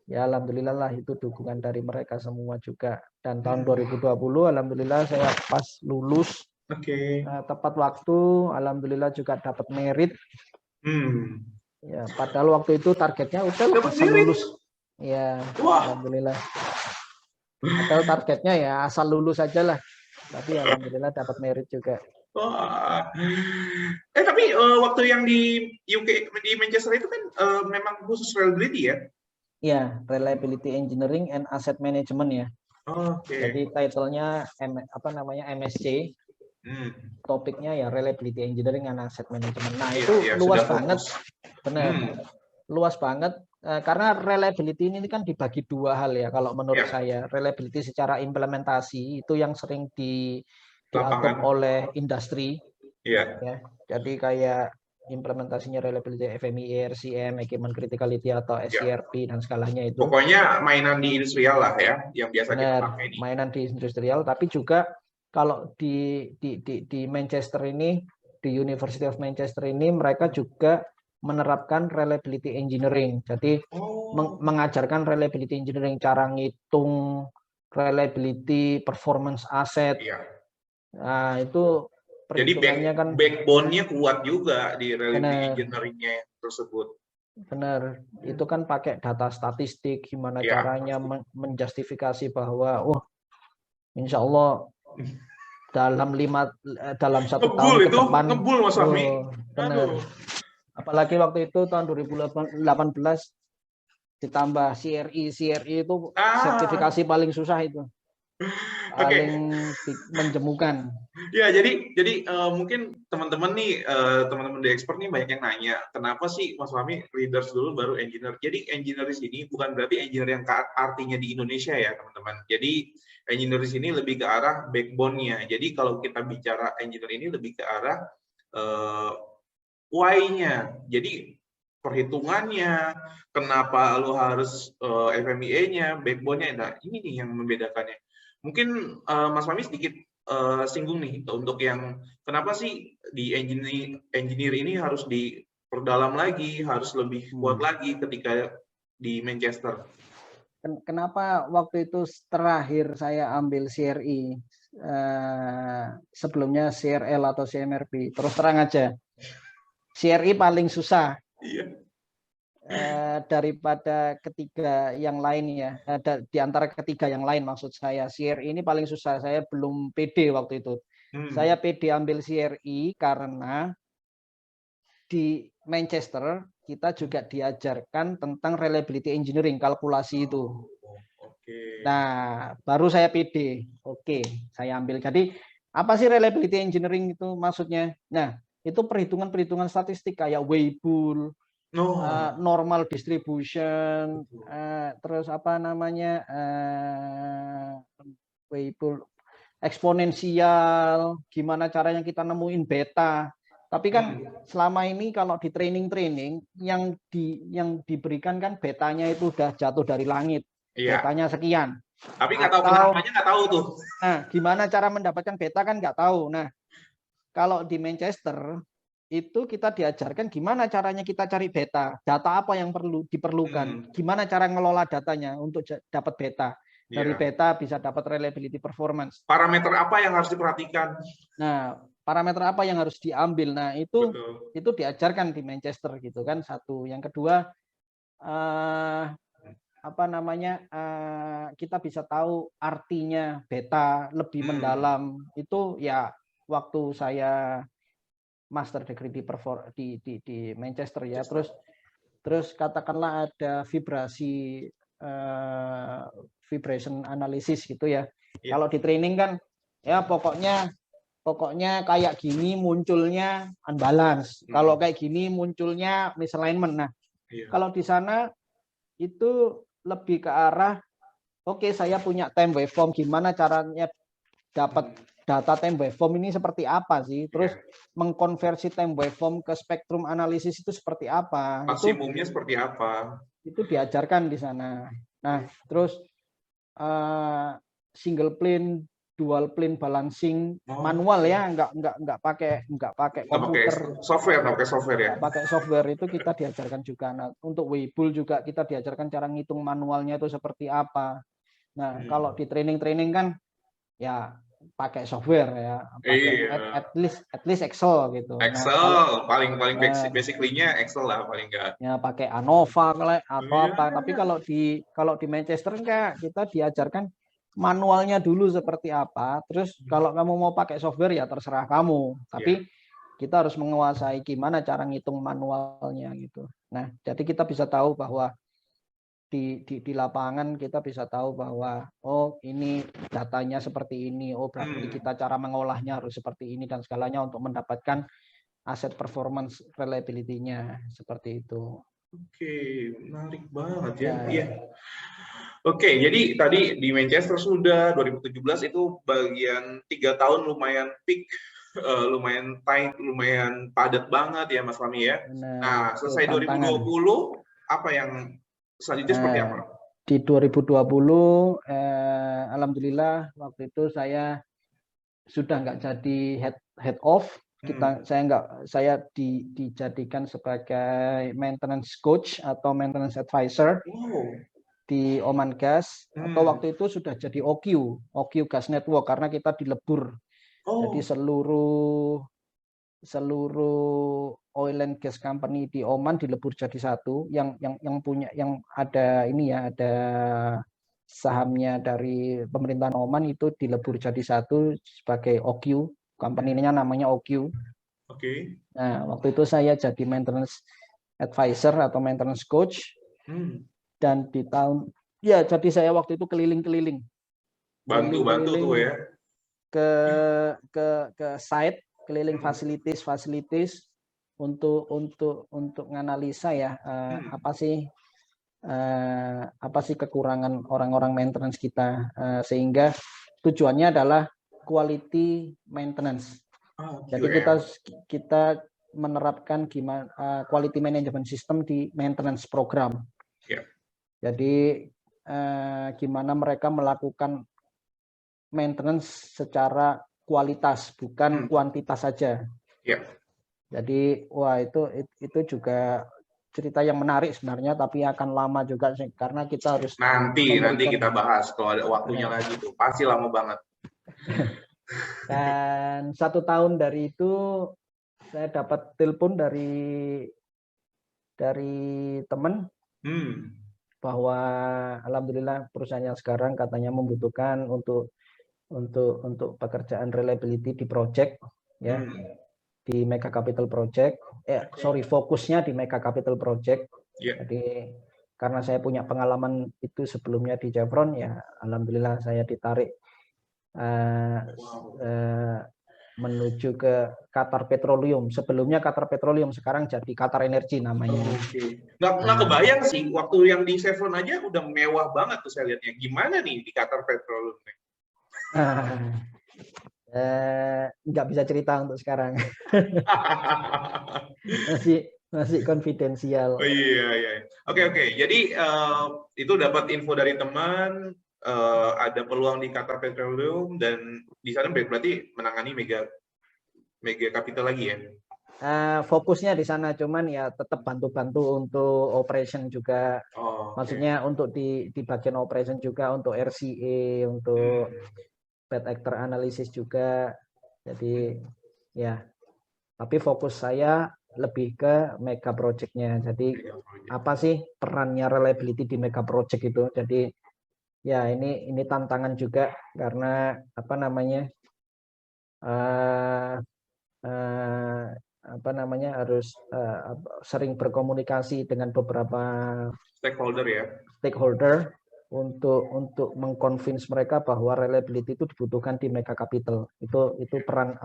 Ya alhamdulillah lah, itu dukungan dari mereka semua juga. Dan tahun 2020 alhamdulillah saya pas lulus tepat waktu, alhamdulillah juga dapat merit. Ya, padahal waktu itu targetnya udah langsung lulus. Ya, alhamdulillah. Atau targetnya ya asal lulus aja lah. Tapi alhamdulillah dapat merit juga. Wah. Tapi waktu yang di UK di Manchester itu kan memang khusus reliability ya? Ya, Reliability Engineering and Asset Management ya. Oke. Jadi title-nya apa namanya MSc. Topiknya ya Reliability Engineering and Asset Management. Nah, itu luas banget. Benar. Luas banget karena reliability ini kan dibagi dua hal ya kalau menurut saya. Reliability secara implementasi itu yang sering diadopt oleh industri. Ya. Jadi kayak implementasinya reliability FMEA, RCM, Equipment Criticality atau SCRP dan skalanya itu. Pokoknya mainan di industrial lah ya, yang biasa kita pakai ini. Mainan di industrial, tapi juga kalau di Manchester ini, di University of Manchester ini mereka juga menerapkan reliability engineering. Jadi mengajarkan reliability engineering, cara ngitung reliability, performance aset. Nah, itu jadi backbone-nya kuat juga di reliability engineering-nya tersebut. Benar, itu kan pakai data statistik, gimana caranya menjustifikasi bahwa insya Allah dalam 1 tahun ke depan ngebul Mas Fahmi. Benar. Apalagi waktu itu tahun 2018 ditambah CRI itu sertifikasi paling susah itu. Paling menjemukan. Ya, jadi mungkin teman-teman nih, teman-teman di expert nih banyak yang nanya, kenapa sih Mas Fahmi leaders dulu baru engineer? Jadi engineer di sini bukan berarti engineer yang artinya di Indonesia ya, teman-teman. Jadi engineer di sini lebih ke arah backbone-nya. Jadi kalau kita bicara engineer ini lebih ke arah why-nya. Jadi perhitungannya, kenapa lu harus FMEA-nya, backbone-nya. Nah, ini nih yang membedakannya. Mungkin Mas Fahmi sedikit singgung nih untuk yang kenapa sih di engineer ini harus diperdalam lagi, harus lebih kuat lagi ketika di Manchester. Kenapa waktu itu terakhir saya ambil CRI, sebelumnya CRL atau CMRP, terus terang aja, CRI paling susah. Iya. Daripada ketiga yang lain ya, di antara ketiga yang lain maksud saya, CRI ini paling susah. Saya belum pede waktu itu. Saya pede ambil CRI karena di Manchester kita juga diajarkan tentang reliability engineering, kalkulasi itu. Nah, baru saya pede. Oke, saya ambil. Jadi apa sih reliability engineering itu maksudnya? Nah, itu perhitungan-perhitungan statistik kayak Weibull, normal distribution, terus apa namanya, Weibull eksponensial, gimana caranya kita nemuin beta. Tapi kan selama ini kalau di training yang diberikan kan betanya itu udah jatuh dari langit, betanya sekian. Tapi nggak tahu kenapanya, nggak tahu tuh. Nah, gimana cara mendapatkan beta kan nggak tahu. Nah, kalau di Manchester itu kita diajarkan gimana caranya kita cari beta, data apa yang diperlukan, gimana cara ngelola datanya untuk dapat beta. Dari beta bisa dapat reliability performance. Parameter apa yang harus diperhatikan? Nah, parameter apa yang harus diambil? Nah, itu diajarkan di Manchester gitu kan, satu. Yang kedua, apa namanya, kita bisa tahu artinya beta lebih mendalam. Itu ya waktu saya master degree di Manchester ya. Terus katakanlah ada vibration analysis gitu ya. Kalau di training kan ya pokoknya kayak gini munculnya unbalance. Kalau kayak gini munculnya misalignment. Nah, kalau di sana itu lebih ke arah oke, saya punya time waveform, gimana caranya dapat data time waveform ini seperti apa sih? Terus mengkonversi time waveform ke spektrum analisis itu seperti apa? Maksimumnya seperti apa? Itu diajarkan di sana. Nah, terus single plane, dual plane balancing manual ya, nggak pakai komputer. Pakai software ya. Pakai software itu kita diajarkan juga. Nah, untuk Weibull juga kita diajarkan cara ngitung manualnya itu seperti apa. Nah, kalau di training kan ya pakai software ya, at least Excel gitu. Excel paling basically-nya Excel lah paling enggak. Ya pakai ANOVA atau apa. Tapi kalau di Manchester enggak, kita diajarkan manualnya dulu seperti apa, terus kalau kamu mau pakai software ya terserah kamu, tapi kita harus menguasai gimana cara ngitung manualnya gitu. Nah, jadi kita bisa tahu bahwa di lapangan kita bisa tahu bahwa oh ini datanya seperti ini, oh berarti kita cara mengolahnya harus seperti ini dan segalanya untuk mendapatkan aset performance reliability-nya seperti itu. Oke, menarik banget ya. Iya. Oke, jadi tadi di Manchester sudah 2017 itu bagian 3 tahun lumayan peak, lumayan tight, lumayan padat banget ya Mas Fahmi ya. Nah, selesai 2020 apa yang selanjutnya seperti apa? Di 2020 alhamdulillah waktu itu saya sudah nggak jadi head of, saya dijadikan sebagai maintenance coach atau maintenance advisor di Oman Gas, atau waktu itu sudah jadi OQ Gas Network karena kita dilebur. Jadi seluruh oil and gas company di Oman dilebur jadi satu, yang ada ini ya, ada sahamnya dari pemerintahan Oman itu dilebur jadi satu sebagai OQ, company-nya namanya OQ. Oke. Nah, waktu itu saya jadi maintenance advisor atau maintenance coach. Dan di tahun jadi saya waktu itu keliling-keliling. Bantu-bantu tuh ya. Ke site, keliling fasilitas untuk menganalisa ya apa sih kekurangan orang-orang maintenance kita, sehingga tujuannya adalah quality maintenance. Jadi kita menerapkan gimana quality management system di maintenance program. Jadi gimana mereka melakukan maintenance secara kualitas bukan kuantitas saja. Jadi wah itu juga cerita yang menarik sebenarnya, tapi akan lama juga karena kita harus nanti kita bahas kalau ada waktunya lagi tuh, pasti lama banget. Dan 1 tahun dari itu saya dapat telepon dari teman bahwa alhamdulillah perusahaan yang sekarang katanya membutuhkan untuk pekerjaan reliability di project ya, di Mega Capital Project. Fokusnya di Mega Capital Project. Jadi karena saya punya pengalaman itu sebelumnya di Chevron, ya alhamdulillah saya ditarik menuju ke Qatar Petroleum. Sebelumnya Qatar Petroleum, sekarang jadi Qatar Energy namanya. Nggak kebayang sih, waktu yang di Chevron aja udah mewah banget tuh saya lihatnya. Gimana nih di Qatar Petroleum? Nggak bisa cerita untuk sekarang. masih konfidensial. Oh iya. Oke. Jadi itu dapat info dari teman, ada peluang di Qatar Petroleum, dan di sana berarti menangani mega capital lagi ya. Fokusnya di sana, cuman ya tetap bantu-bantu untuk operation juga. Maksudnya untuk di bagian operation juga, untuk RCA, untuk bad actor analysis juga. Jadi ya, tapi fokus saya lebih ke mega project-nya. Jadi apa sih perannya reliability di mega project itu? Jadi ya ini tantangan juga karena apa namanya harus sering berkomunikasi dengan beberapa stakeholder untuk mengconvince mereka bahwa reliability itu dibutuhkan di mega capital. Itu peran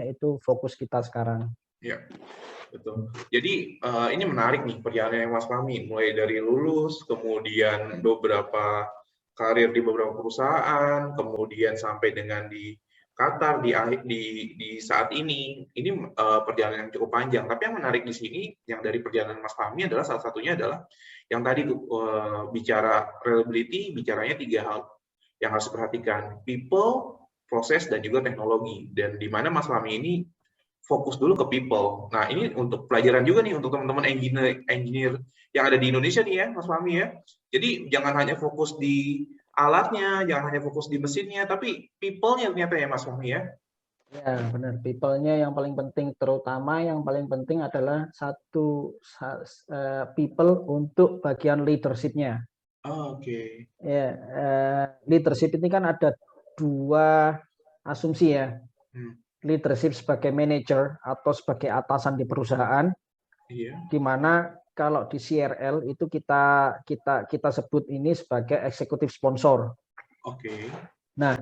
itu fokus kita sekarang. Ya, betul. Jadi ini menarik nih perjalanan Mas Fahmi, mulai dari lulus, kemudian beberapa karir di beberapa perusahaan, kemudian sampai dengan di Qatar di saat ini perjalanan yang cukup panjang. Tapi yang menarik di sini, yang dari perjalanan Mas Fahmi adalah salah satunya adalah yang tadi tuh bicara reliability, bicaranya 3 hal yang harus diperhatikan: people, proses, dan juga teknologi. Dan di mana Mas Fahmi ini fokus dulu ke people. Nah, ini untuk pelajaran juga nih untuk teman-teman engineer yang ada di Indonesia nih ya, Mas Fahmi ya. Jadi jangan hanya fokus di alatnya, jangan hanya fokus di mesinnya, tapi people-nya ternyata ya Mas Fahmi ya. Ya benar, people-nya yang paling penting, terutama yang paling penting adalah people untuk bagian leadership-nya. Oh, oke. Ya, leadership ini kan ada dua asumsi ya. Leadership sebagai manager atau sebagai atasan di perusahaan, di mana kalau di CRL itu kita sebut ini sebagai eksekutif sponsor. Oke. Nah,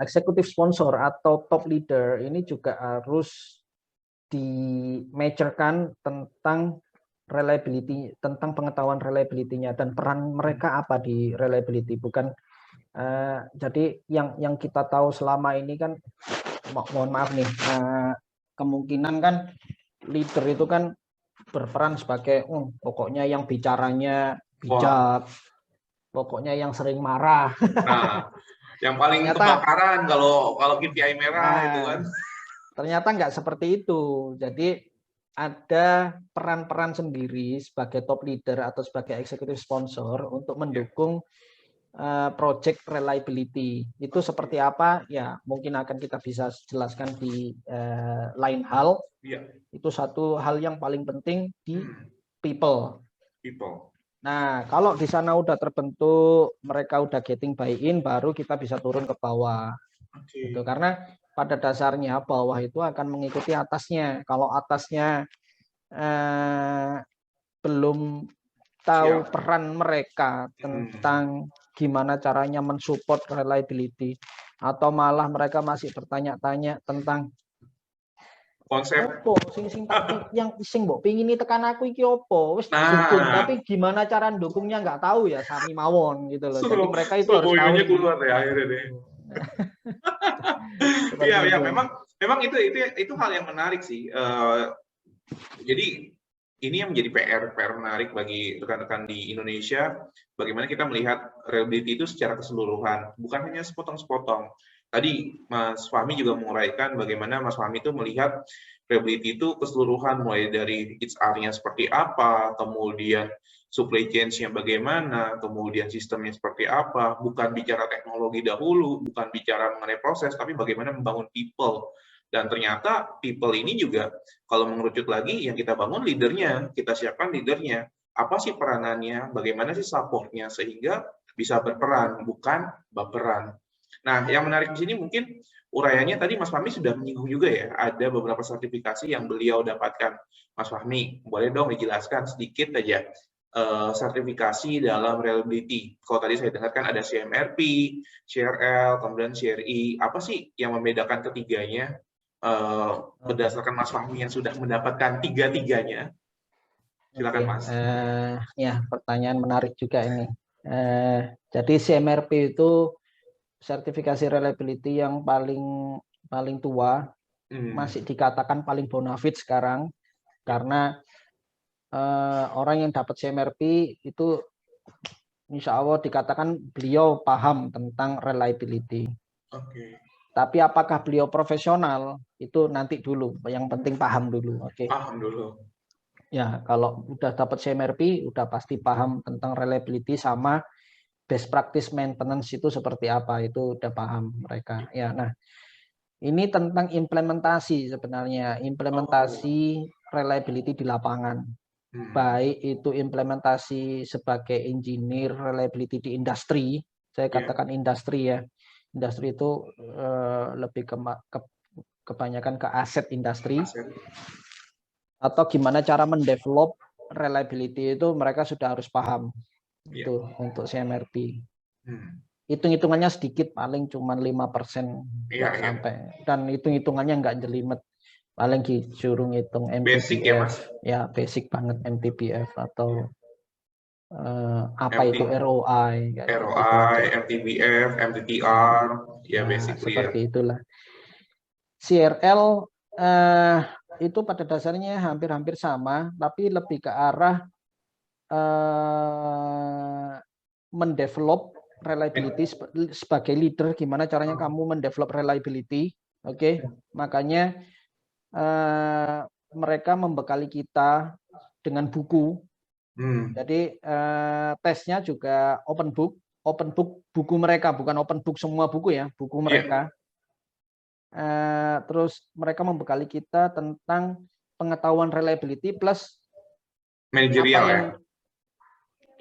eksekutif sponsor atau top leader ini juga harus di-measure-kan tentang reliability, tentang pengetahuan reliability-nya dan peran mereka apa di reliability. Bukan jadi yang kita tahu selama ini kan, mohon maaf nih, kemungkinan kan leader itu kan berperan sebagai pokoknya yang bicaranya bijak, pokoknya yang sering marah. Nah, yang paling ternyata, kebakaran kalau KPI merah itu kan. Ternyata nggak seperti itu. Jadi ada peran-peran sendiri sebagai top leader atau sebagai eksekutif sponsor untuk mendukung project reliability. Itu seperti apa? Ya, mungkin akan kita bisa jelaskan di lain hal. Itu satu hal yang paling penting di people. Nah, kalau di sana udah terbentuk, mereka udah getting buy-in, baru kita bisa turun ke bawah. Gitu. Karena pada dasarnya bawah itu akan mengikuti atasnya. Kalau atasnya belum tahu peran mereka tentang gimana caranya mensupport reliability, atau malah mereka masih bertanya-tanya tentang konsep opo yang mbok pingin tekan aku iki opo, wis dukung tapi gimana cara dukungnya nggak tahu ya, sami mawon gitu loh. Jadi mereka itu harus tahu keluar ya akhirnya deh. Iya, memang itu hal yang menarik sih. Jadi ini yang menjadi PR menarik bagi rekan-rekan di Indonesia, bagaimana kita melihat reliability itu secara keseluruhan, bukan hanya sepotong-sepotong. Tadi Mas Fahmi juga menguraikan bagaimana Mas Fahmi itu melihat reliability itu keseluruhan, mulai dari HR-nya seperti apa, kemudian supply chain-nya bagaimana, kemudian sistemnya seperti apa, bukan bicara teknologi dahulu, bukan bicara mengenai proses, tapi bagaimana membangun people. Dan ternyata people ini juga kalau mengerucut lagi yang kita bangun leadernya, kita siapkan leadernya. Apa sih peranannya, bagaimana sih supportnya sehingga bisa berperan, bukan baperan. Nah, yang menarik di sini mungkin uraiannya tadi Mas Fahmi sudah menyinggung juga ya, ada beberapa sertifikasi yang beliau dapatkan. Mas Fahmi, boleh dong dijelaskan sedikit aja sertifikasi dalam reliability. Kalau tadi saya dengarkan ada CMRP, CRL, kemudian CRI. Apa sih yang membedakan ketiganya? Berdasarkan Mas Fahmi yang sudah mendapatkan tiga-tiganya. Silakan Mas. Ya, pertanyaan menarik juga ini. Jadi CMRP itu sertifikasi reliability yang paling tua, masih dikatakan paling bonafit sekarang, karena orang yang dapat CMRP itu insya Allah dikatakan beliau paham tentang reliability. Tapi apakah beliau profesional itu nanti dulu, yang penting paham dulu. Paham dulu. Ya, kalau udah dapat CMRP udah pasti paham tentang reliability sama best practice maintenance itu seperti apa, itu udah paham mereka. Ya, nah ini tentang implementasi sebenarnya, implementasi reliability di lapangan. Baik itu implementasi sebagai engineer reliability di industri, saya katakan industri ya. Industri itu lebih kebanyakan ke aset industri. Atau gimana cara mendevelop reliability itu mereka sudah harus paham. Itu untuk CMRP. Hitung-hitungannya sedikit, paling cuma 5%, nggak sampai. Dan hitung-hitungannya nggak jelimet. Paling disuruh ngitung MTBF. Ya, basic banget MTBF atau apa itu ROI. ROI, MTBF, MTTR, ya basic seperti itulah. CRL itu pada dasarnya hampir-hampir sama, tapi lebih ke arah mendevelop reliability sebagai leader. Gimana caranya kamu mendevelop reliability? Makanya mereka membekali kita dengan buku. Jadi tesnya juga open book buku mereka, bukan open book semua buku ya, buku mereka. Terus mereka membekali kita tentang pengetahuan reliability plus manajerial ya.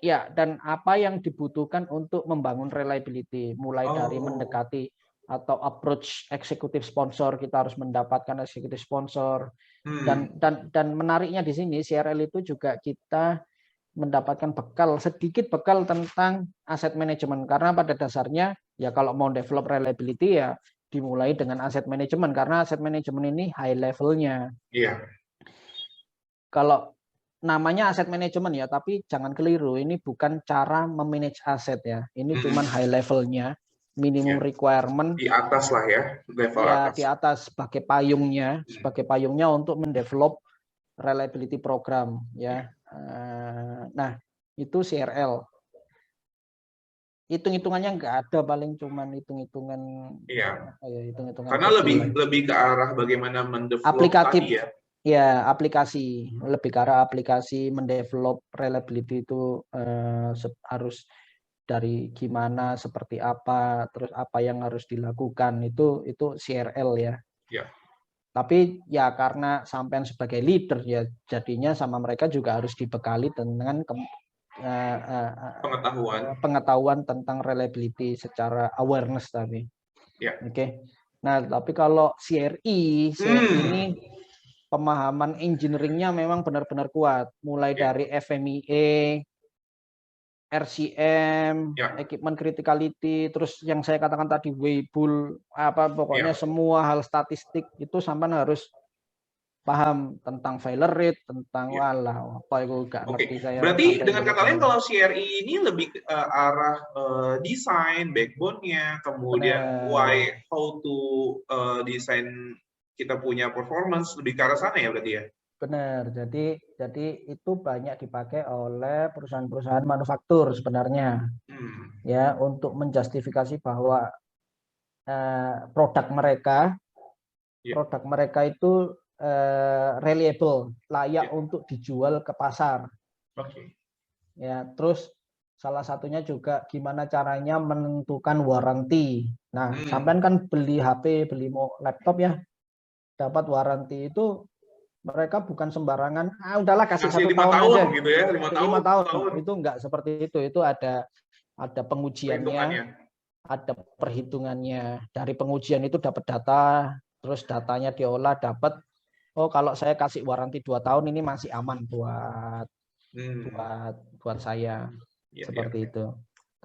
Ya, dan apa yang dibutuhkan untuk membangun reliability, mulai dari mendekati atau approach eksekutif sponsor, kita harus mendapatkan eksekutif sponsor, dan menariknya di sini CRL itu juga kita mendapatkan sedikit bekal tentang aset manajemen, karena pada dasarnya ya kalau mau develop reliability ya dimulai dengan aset manajemen, karena aset manajemen ini high levelnya. Iya. Kalau namanya aset manajemen ya, tapi jangan keliru, ini bukan cara memanage aset ya. Ini cuman high levelnya, minimum requirement di atas lah ya, level ya, atas. di atas sebagai payungnya untuk mendevelop reliability program ya. Nah, itu CRL. Hitung-hitungannya nggak ada, paling cuman hitung-hitungan. Iya. Hitung-hitungan Karena lebih ke arah bagaimana mendevelop aplikatif tadi ya. Ya, aplikasi, lebih ke arah aplikasi, mendevelop reliability itu harus dari gimana, seperti apa, terus apa yang harus dilakukan, itu CRL ya. Ya. Tapi ya karena sampean sebagai leader ya, jadinya sama mereka juga harus dibekali dengan pengetahuan tentang reliability secara awareness tadi. Ya. Oke. Nah, tapi kalau CRI ini pemahaman engineering-nya memang benar-benar kuat, mulai dari FMEA, RCM, equipment criticality, terus yang saya katakan tadi Weibull, pokoknya semua hal statistik itu sampai harus paham tentang failure rate, tentang apa itu nggak ngerti saya. Berarti dengan kata lain kalau CRI ini lebih ke arah desain, backbone-nya, kemudian how to desain kita punya performance, lebih ke arah sana ya berarti ya? Benar, jadi itu banyak dipakai oleh perusahaan-perusahaan manufaktur sebenarnya, ya, untuk menjustifikasi bahwa produk mereka itu reliable, layak untuk dijual ke pasar. Ya, terus salah satunya juga gimana caranya menentukan warranty. Nah, sampean kan beli HP, beli laptop ya, dapat warranty itu mereka bukan sembarangan, udahlah kasih 1 tahun aja gitu ya, 5 tahun. Itu enggak seperti itu ada pengujiannya, ada perhitungannya. Dari pengujian itu dapat data, terus datanya diolah, dapat kalau saya kasih warranty 2 tahun ini masih aman buat saya. Seperti itu.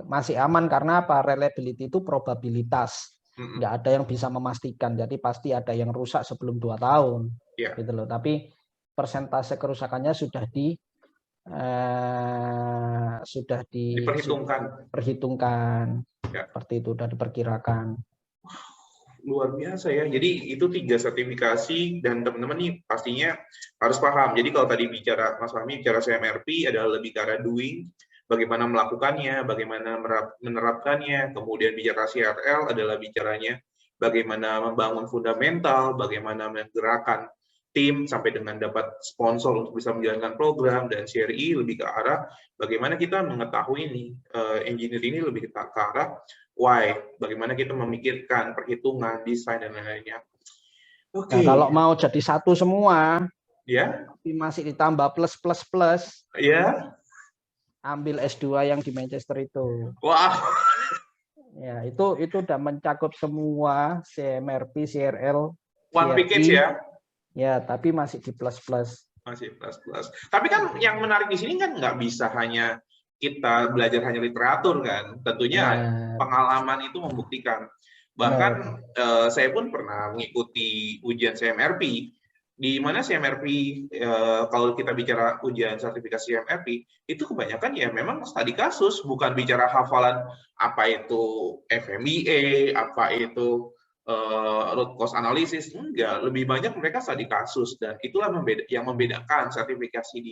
Masih aman karena apa? Reliability itu probabilitas. Nggak ada yang bisa memastikan. Jadi pasti ada yang rusak sebelum 2 tahun. Gitu loh. Tapi persentase kerusakannya sudah diperhitungkan. Seperti itu, sudah diperkirakan. Luar biasa ya. Jadi itu 3 sertifikasi dan teman-teman nih pastinya harus paham. Jadi kalau tadi Mas Fahmi bicara CMRP adalah lebih ke arah doing, bagaimana melakukannya, bagaimana menerapkannya. Kemudian bicara CRL adalah bicaranya bagaimana membangun fundamental, bagaimana menggerakkan tim sampai dengan dapat sponsor untuk bisa menjalankan program, dan CRI lebih ke arah bagaimana kita mengetahui nih engineer ini lebih ke arah why, bagaimana kita memikirkan perhitungan, desain dan lain-lainnya. Nah, kalau mau jadi satu semua, tapi masih ditambah plus, ambil S2 yang di Manchester itu. Wow. Ya, itu udah mencakup semua CMRP, CRL, one package ya. Ya, tapi masih di plus. Masih plus. Tapi kan yang menarik di sini kan nggak bisa hanya kita belajar hanya literatur kan. Tentunya pengalaman itu membuktikan. Bahkan saya pun pernah mengikuti ujian CMRP, di mana CMRP kalau kita bicara ujian sertifikasi CMRP itu kebanyakan ya memang studi kasus, bukan bicara hafalan apa itu FMEA, apa itu root cause analysis, enggak, lebih banyak mereka studi kasus, dan itulah yang membedakan sertifikasi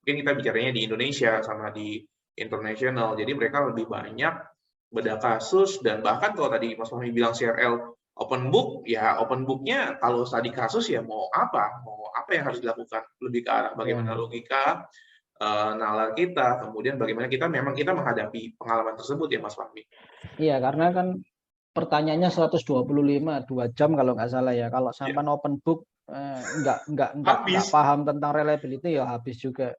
mungkin kita bicaranya di Indonesia sama di internasional. Jadi mereka lebih banyak bedah kasus, dan bahkan kalau tadi Mas Fahmi bilang CRL open book, ya open booknya kalau studi kasus ya mau apa yang harus dilakukan, lebih ke arah bagaimana logika nalar kita, kemudian bagaimana kita menghadapi pengalaman tersebut ya Mas Fahmi. Iya, karena kan pertanyaannya 125, 2 jam kalau nggak salah ya. Kalau sampai open book nggak paham tentang reliability ya habis juga.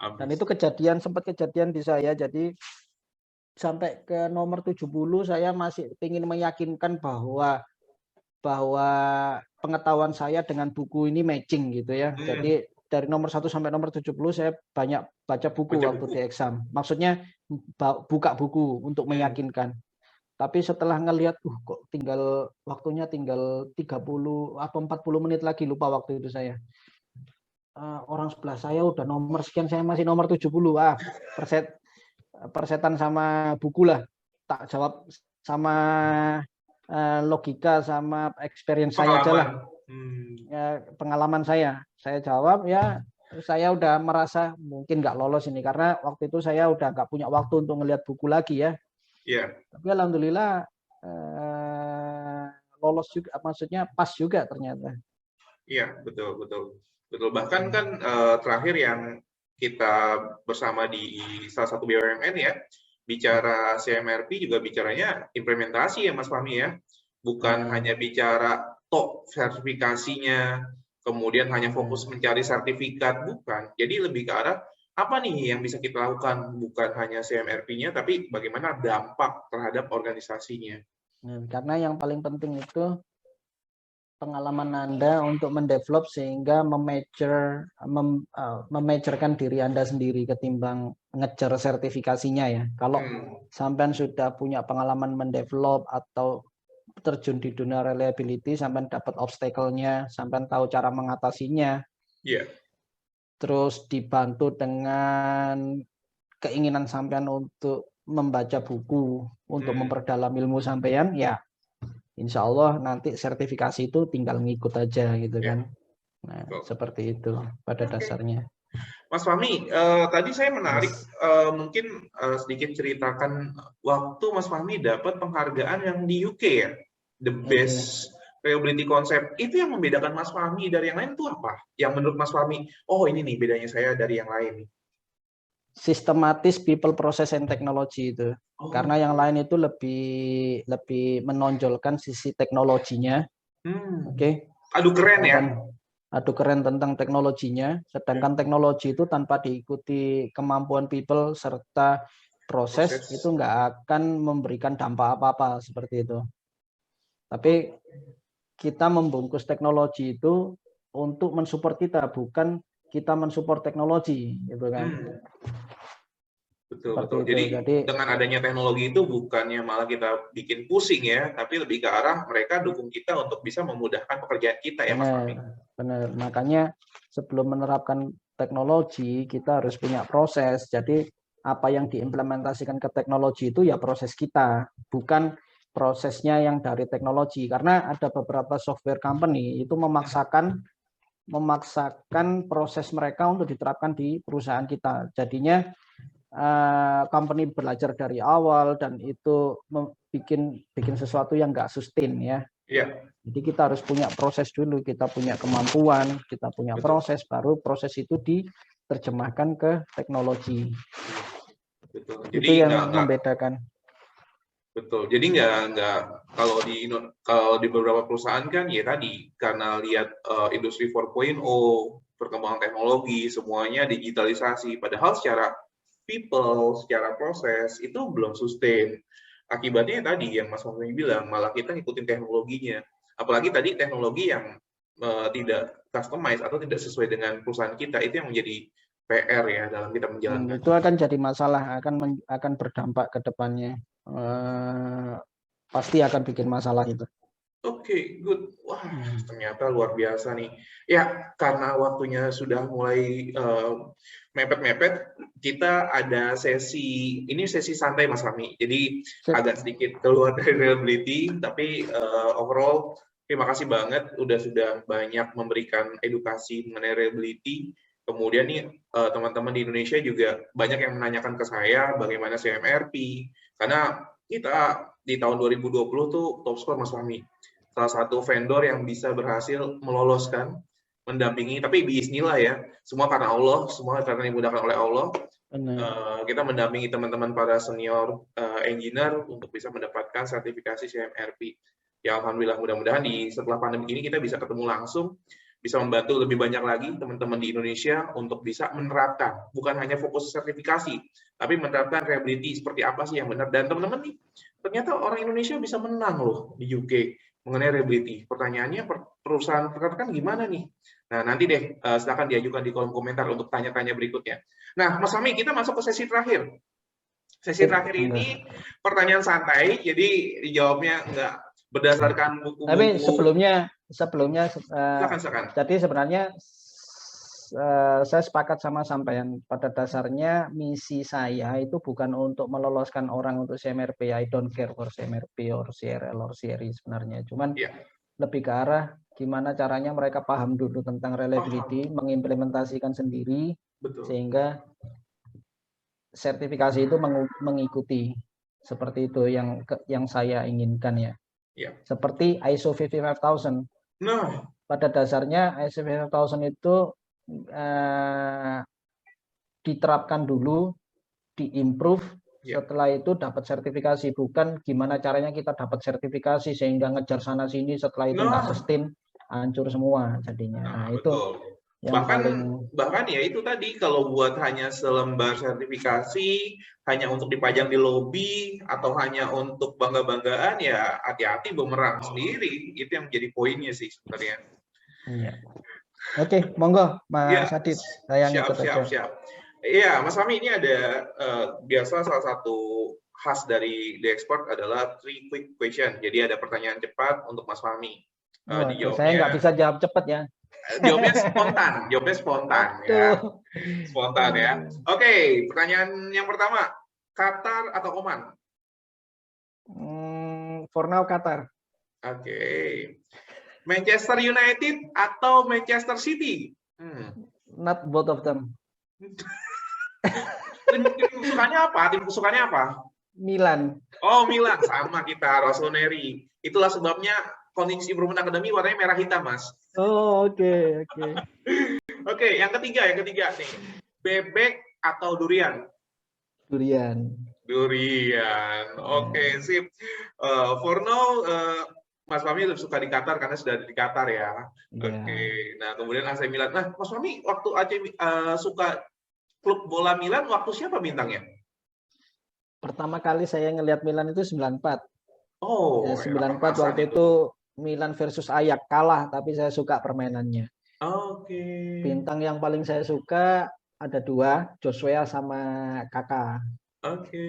Dan itu sempat kejadian di saya. Jadi sampai ke nomor 70 saya masih ingin meyakinkan bahwa pengetahuan saya dengan buku ini matching gitu ya. Jadi dari nomor 1 sampai nomor 70 saya banyak baca buku waktu di exam. Maksudnya buka buku untuk meyakinkan. Tapi setelah ngelihat kok waktunya tinggal 30 atau 40 menit lagi, lupa waktu itu saya. Orang sebelah saya udah nomor sekian, saya masih nomor 70. Persetan sama buku lah. Tak jawab sama logika sama experience saya aja lah. Ya, pengalaman saya jawab ya, saya udah merasa mungkin nggak lolos ini karena waktu itu saya udah nggak punya waktu untuk ngelihat buku lagi ya. Tapi alhamdulillah lolos juga, maksudnya pas juga ternyata. Iya, betul. Bahkan kan terakhir yang kita bersama di salah satu BUMN ya, bicara CMRP juga bicaranya implementasi ya Mas Fahmi ya, bukan hanya bicara top sertifikasinya, kemudian hanya fokus mencari sertifikat, bukan. Jadi lebih ke arah apa nih yang bisa kita lakukan, bukan hanya CMRP-nya, tapi bagaimana dampak terhadap organisasinya. Karena yang paling penting itu pengalaman Anda untuk mendevelop sehingga mematurkan diri Anda sendiri ketimbang ngejar sertifikasinya ya. Kalau sampean sudah punya pengalaman mendevelop atau terjun di dunia reliability, sampean dapat obstacle-nya, sampean tahu cara mengatasinya. Terus dibantu dengan keinginan sampean untuk membaca buku, untuk memperdalam ilmu sampean, ya insya Allah nanti sertifikasi itu tinggal ngikut aja gitu kan. Nah, seperti itu pada dasarnya. Mas Fahmi, tadi saya menarik, mungkin sedikit ceritakan waktu Mas Fahmi dapat penghargaan yang di UK ya, The Best Reliability Concept. Itu yang membedakan Mas Fahmi dari yang lain itu apa? Yang menurut Mas Fahmi, oh ini nih bedanya saya dari yang lain. Sistematis people, process, and technology itu. Karena yang lain itu lebih menonjolkan sisi teknologinya. Aduh keren ya. Aduh keren tentang teknologinya. Sedangkan teknologi itu tanpa diikuti kemampuan people serta proses itu nggak akan memberikan dampak apa-apa seperti itu. Tapi kita membungkus teknologi itu untuk mensupport kita, bukan kita mensupport teknologi, gitu kan. Betul. Jadi dengan adanya teknologi itu bukannya malah kita bikin pusing ya, tapi lebih ke arah mereka dukung kita untuk bisa memudahkan pekerjaan kita ya Mas Fahmi. Benar. Makanya sebelum menerapkan teknologi kita harus punya proses. Jadi apa yang diimplementasikan ke teknologi itu ya proses kita, bukan prosesnya yang dari teknologi. Karena ada beberapa software company itu memaksakan proses mereka untuk diterapkan di perusahaan kita. Jadinya company belajar dari awal dan itu bikin sesuatu yang nggak sustain ya. Jadi kita harus punya proses dulu, kita punya kemampuan, kita punya proses, baru proses itu diterjemahkan ke teknologi. Betul. Jadi itu yang membedakan. Betul. Jadi nggak kalau di beberapa perusahaan kan ya tadi karena lihat industri 4.0, perkembangan teknologi, semuanya digitalisasi. Padahal secara people, secara proses itu belum sustain. Akibatnya tadi yang Mas Fahmi bilang, malah kita ngikutin teknologinya. Apalagi tadi teknologi yang tidak customize atau tidak sesuai dengan perusahaan kita, itu yang menjadi PR ya dalam kita menjalankan. Itu akan jadi masalah, akan berdampak ke depannya. Pasti akan bikin masalah itu. Oke, good. Wah, ternyata luar biasa nih. Ya, karena waktunya sudah mulai mepet-mepet, kita ada sesi santai Mas Fahmi. Jadi agak sedikit keluar dari reliability, tapi overall terima kasih banget sudah banyak memberikan edukasi mengenai reliability. Kemudian nih teman-teman di Indonesia juga banyak yang menanyakan ke saya bagaimana CMRP, karena kita di tahun 2020 tuh top score Mas Fahmi. Salah satu vendor yang bisa berhasil meloloskan, mendampingi, tapi bismillah ya, semua karena Allah, semua karena dimudahkan oleh Allah. Kita mendampingi teman-teman para senior engineer untuk bisa mendapatkan sertifikasi CMRP. Ya alhamdulillah, mudah-mudahan setelah pandemi ini kita bisa ketemu langsung bisa membantu lebih banyak lagi teman-teman di Indonesia untuk bisa menerapkan, bukan hanya fokus sertifikasi, tapi menerapkan reliability seperti apa sih yang benar. Dan teman-teman nih, ternyata orang Indonesia bisa menang loh di UK mengenai reliability. Pertanyaannya, perusahaan rekan-rekan gimana nih? Nah, nanti deh silakan diajukan di kolom komentar untuk tanya-tanya berikutnya. Nah, Mas Fahmi, kita masuk ke sesi terakhir. Sesi terakhir ini pertanyaan santai, jadi dijawabnya nggak berdasarkan buku-buku. Tapi sebelumnya silakan. Jadi sebenarnya saya sepakat sama sampean. Pada dasarnya misi saya itu bukan untuk meloloskan orang untuk CMRP. I don't care for CMRP or CRL or CRI sebenarnya. Cuman lebih ke arah gimana caranya mereka paham dulu tentang reliability, mengimplementasikan sendiri. Betul. Sehingga sertifikasi itu mengikuti, seperti itu yang saya inginkan ya. Seperti ISO 55000. Nah, pada dasarnya ISO 55000 itu diterapkan dulu, diimprove, setelah itu dapat sertifikasi. Bukan gimana caranya kita dapat sertifikasi sehingga ngejar sana sini, setelah itu nggak sustain, hancur semua jadinya. Nah, itu bahkan ya itu tadi, kalau buat hanya selembar sertifikasi, hanya untuk dipajang di lobi atau hanya untuk bangga-banggaan, ya hati-hati bumerang sendiri. Itu yang menjadi poinnya sih sebenarnya. Iya. Oke, monggo Mas Adit. Siap. Iya, Mas Fahmi, ini ada biasa salah satu khas dari The Expert adalah 3 quick question. Jadi ada pertanyaan cepat untuk Mas Fahmi. Saya nggak bisa jawab cepat ya. Jawabnya spontan ya. Spontan ya. Oke, pertanyaan yang pertama, Qatar atau Oman? For now Qatar. Oke. Manchester United atau Manchester City? Not both of them. Tim kesukaannya apa? Milan. Oh, Milan, sama kita, Rossoneri. Itulah sebabnya Kondisi Improvement Academy warnanya merah hitam, Mas. Oh, oke. Oke, yang ketiga nih. Bebek atau durian? Durian. Oke, sip. For now, Mas Fahmi lebih suka di Qatar karena sudah di Qatar ya. Oke. Nah, kemudian AC Milan. Nah, Mas Fahmi waktu suka klub bola Milan, waktu siapa bintangnya? Pertama kali saya ngelihat Milan itu 94. Oh, ya, 94 waktu itu Milan versus Ajax, kalah, tapi saya suka permainannya. Oke. Bintang yang paling saya suka ada 2, Joshua sama Kakak. Oke.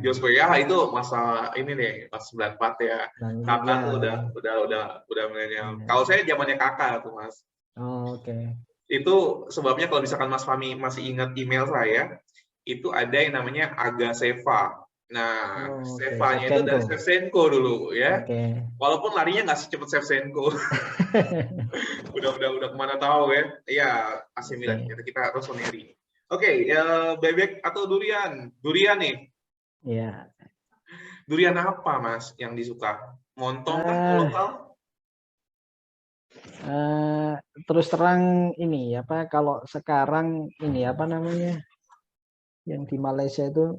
Joshua itu masa ini nih, pas 94 ya. Kakak tuh udah milenial. Kalau saya zamannya Kakak tuh, Mas. Oke. Itu sebabnya kalau misalkan Mas Fahmi masih ingat email saya, itu ada yang namanya Agaseva. Nah, Sevanya itu dari Shevchenko dulu ya. Walaupun larinya nggak secepat Shevchenko. udah kemana tahu ya. Iya, AC Milan. Kita Rossoneri. Oke, bebek atau durian? Durian nih. Iya. Durian apa, Mas, yang disuka? Montong atau lokal? Terus terang ini kalau sekarang ini apa namanya? Yang di Malaysia itu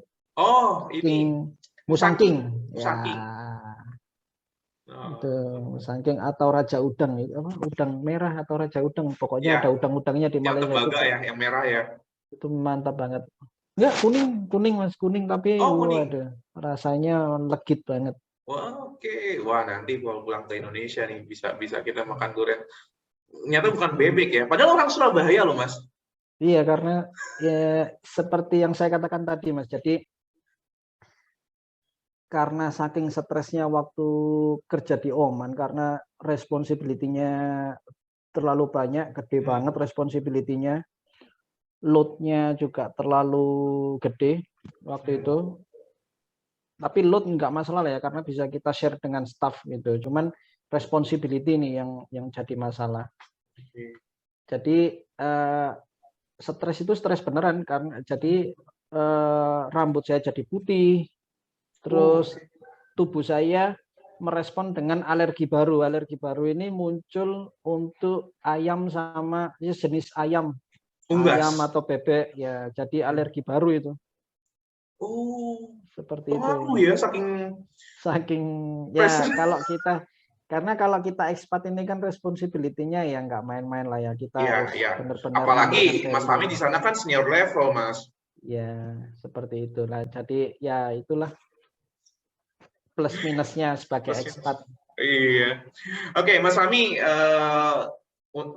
Musang King. Itu Musang King atau Raja Udang itu udang merah atau Raja Udang, pokoknya ada udang-udangnya di Malaysia. Yang tembaga ya, yang merah ya. Itu mantap banget. Enggak, kuning Mas, kuning tapi waduh, rasanya legit banget. Oke. Wah, nanti kalau pulang ke Indonesia nih bisa kita makan durian. Ternyata bukan bebek ya. Padahal orang Surabaya loh, Mas. Iya, karena ya seperti yang saya katakan tadi, Mas. Jadi karena saking stresnya waktu kerja di Oman, karena responsibility-nya terlalu banyak, gede banget responsibility-nya, load-nya juga terlalu gede waktu itu. Tapi load nggak masalah ya, karena bisa kita share dengan staff gitu. Cuman responsibility nih yang jadi masalah. Jadi stres itu stres beneran kan. Jadi rambut saya jadi putih. Terus tubuh saya merespon dengan alergi baru. Alergi baru ini muncul untuk ayam sama jenis ayam. Ayam atau bebek ya. Jadi alergi baru itu. Seperti itu. Ya, saking ya kalau kita Karena kalau kita expat ini kan responsibility-nya ya nggak main-main lah ya. Kita harus benar-benar apalagi Mas Fahmi di sana kan senior level, Mas. Ya, seperti itulah. Jadi ya itulah plus minusnya sebagai expat. Iya. Oke, Mas Fahmi,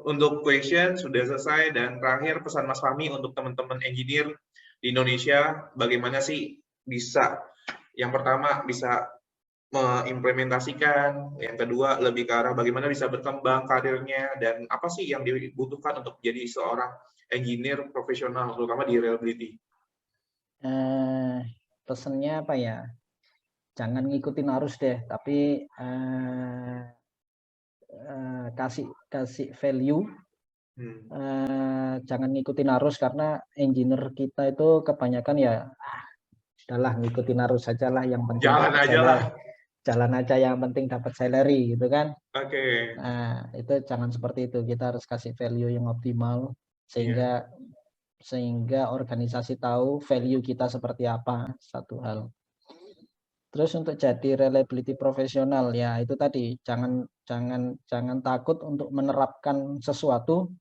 untuk question sudah selesai, dan terakhir pesan Mas Fahmi untuk teman-teman engineer di Indonesia, bagaimana sih bisa, yang pertama bisa mengimplementasikan, yang kedua lebih ke arah bagaimana bisa berkembang karirnya, dan apa sih yang dibutuhkan untuk jadi seorang engineer profesional, terutama di reliability? Pesannya apa ya? Jangan ngikutin arus deh, tapi kasih value. Jangan ngikutin arus, karena engineer kita itu kebanyakan ya udahlah ngikutin arus saja lah, yang penting jalan aja yang penting dapat salary gitu kan. Nah, itu jangan seperti itu. Kita harus kasih value yang optimal sehingga organisasi tahu value kita seperti apa, satu hal. Terus untuk jadi reliability profesional ya itu tadi, jangan takut untuk menerapkan sesuatu,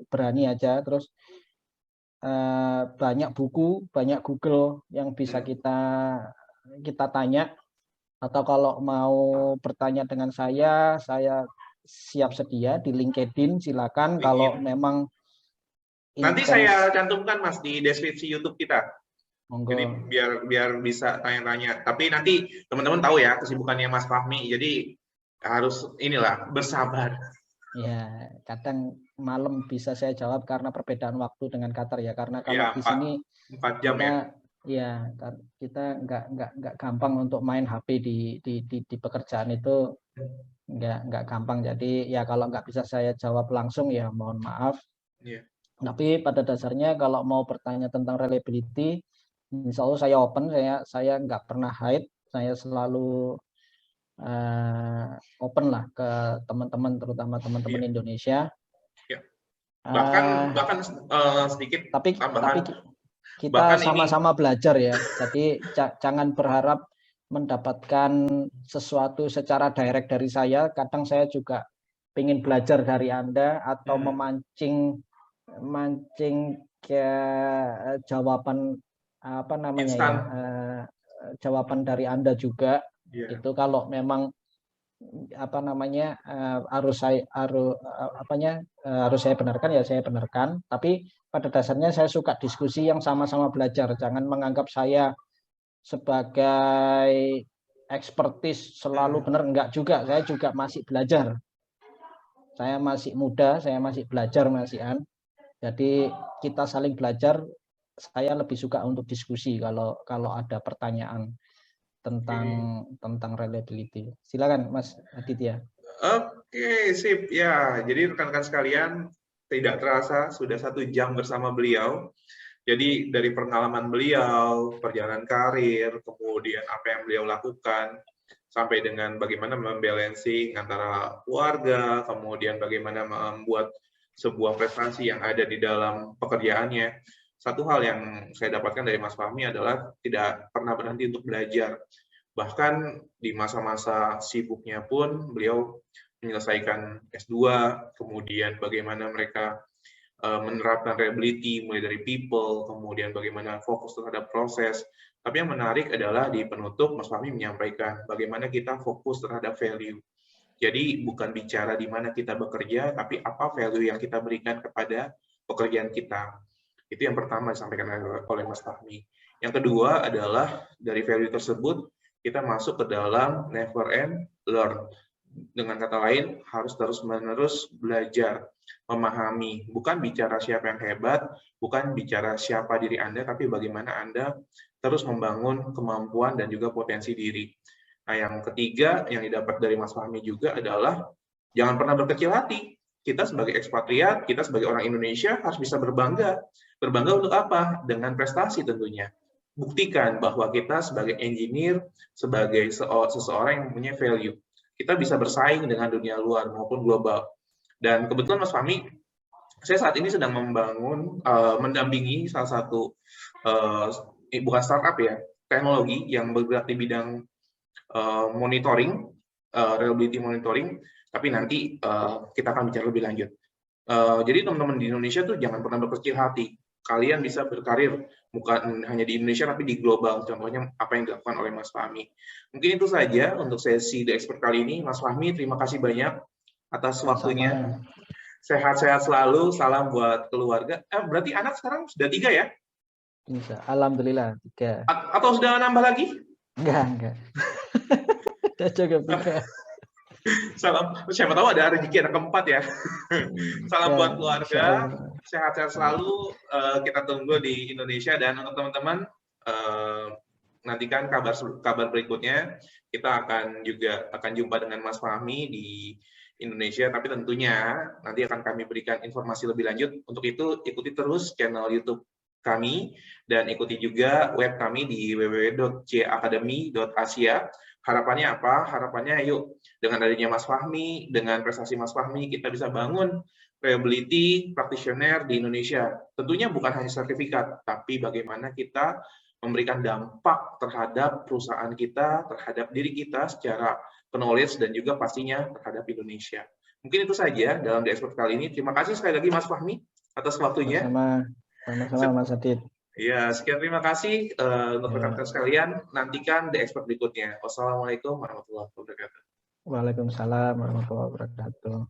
berani aja. Terus banyak buku, banyak Google yang bisa kita tanya, atau kalau mau bertanya dengan saya siap sedia di LinkedIn, silakan. Kalau memang nanti saya cantumkan Mas di deskripsi YouTube kita. Monggo. Jadi biar bisa tanya-tanya. Tapi nanti teman-teman tahu ya kesibukannya Mas Fahmi, jadi harus bersabar. Ya, kadang malam bisa saya jawab karena perbedaan waktu dengan Qatar ya. Karena kalau di sini 4 jam kita nggak gampang untuk main HP di pekerjaan itu, nggak gampang. Jadi ya kalau nggak bisa saya jawab langsung ya mohon maaf. Tapi pada dasarnya kalau mau bertanya tentang reliability, insya Allah saya open. Saya nggak pernah hide. Saya selalu open lah ke teman-teman, terutama teman-teman Indonesia. Bahkan sedikit tambahan. Tapi kita sama-sama belajar ya. Jadi jangan berharap mendapatkan sesuatu secara direct dari saya. Kadang saya juga ingin belajar dari Anda, atau memancing ke jawaban jawaban dari Anda juga. Itu kalau memang harus saya benarkan ya saya benarkan. Tapi pada dasarnya saya suka diskusi yang sama-sama belajar. Jangan menganggap saya sebagai expertise selalu benar, enggak juga. Saya juga masih belajar. Saya masih muda, saya masih belajar, Mas Ian. Jadi kita saling belajar. Saya lebih suka untuk diskusi kalau ada pertanyaan tentang reliability. Silakan Mas Aditya. Oke, sip ya. Jadi rekan-rekan sekalian, tidak terasa sudah 1 jam bersama beliau. Jadi dari pengalaman beliau, perjalanan karir, kemudian apa yang beliau lakukan, sampai dengan bagaimana membalancing antara keluarga, kemudian bagaimana membuat sebuah prestasi yang ada di dalam pekerjaannya. Satu hal yang saya dapatkan dari Mas Fahmi adalah tidak pernah berhenti untuk belajar. Bahkan di masa-masa sibuknya pun beliau menyelesaikan S2, kemudian bagaimana mereka menerapkan reliability mulai dari people, kemudian bagaimana fokus terhadap proses. Tapi yang menarik adalah di penutup Mas Fahmi menyampaikan bagaimana kita fokus terhadap value. Jadi bukan bicara di mana kita bekerja, tapi apa value yang kita berikan kepada pekerjaan kita. Itu yang pertama disampaikan oleh Mas Fahmi. Yang kedua adalah dari value tersebut kita masuk ke dalam never end learn. Dengan kata lain, harus terus-menerus belajar, memahami. Bukan bicara siapa yang hebat, bukan bicara siapa diri Anda, tapi bagaimana Anda terus membangun kemampuan dan juga potensi diri. Nah, yang ketiga yang didapat dari Mas Fahmi juga adalah jangan pernah berkecil hati. Kita sebagai ekspatriat, kita sebagai orang Indonesia harus bisa berbangga. Berbangga untuk apa? Dengan prestasi tentunya. Buktikan bahwa kita sebagai engineer, sebagai seseorang yang mempunyai value, kita bisa bersaing dengan dunia luar maupun global. Dan kebetulan Mas Fahmi, saya saat ini sedang mendampingi salah satu, bukan startup ya, teknologi yang bergerak di bidang monitoring, reliability monitoring, tapi nanti kita akan bicara lebih lanjut. Jadi teman-teman di Indonesia tuh jangan pernah berkecil hati. Kalian bisa berkarir bukan hanya di Indonesia tapi di global. Contohnya apa yang dilakukan oleh Mas Fahmi. Mungkin itu saja untuk sesi The Expert kali ini. Mas Fahmi, terima kasih banyak atas waktunya. Sehat-sehat selalu. Salam buat keluarga. Berarti anak sekarang sudah 3 ya? Bisa. Alhamdulillah 3. Atau sudah nambah lagi? Enggak. Udah cukup 3. Salam, siapa tahu ada rezeki anak keempat ya. Salam buat keluarga, sehat-sehat selalu. Kita tunggu di Indonesia, dan untuk teman-teman nantikan kabar berikutnya. Kita akan jumpa dengan Mas Fahmi di Indonesia, tapi tentunya nanti akan kami berikan informasi lebih lanjut. Untuk itu ikuti terus channel YouTube kami dan ikuti juga web kami di www.cacademy.asia. Harapannya apa? Harapannya yuk, dengan adanya Mas Fahmi, dengan prestasi Mas Fahmi, kita bisa bangun reliability practitioner di Indonesia. Tentunya bukan hanya sertifikat, tapi bagaimana kita memberikan dampak terhadap perusahaan kita, terhadap diri kita secara knowledge, dan juga pastinya terhadap Indonesia. Mungkin itu saja dalam The Expert kali ini. Terima kasih sekali lagi Mas Fahmi atas waktunya. Sama-sama Mas Adit. Ya, sekian terima kasih untuk rekan-rekan sekalian. Nantikan The Expert berikutnya. Wassalamualaikum warahmatullahi wabarakatuh. Waalaikumsalam warahmatullahi wabarakatuh.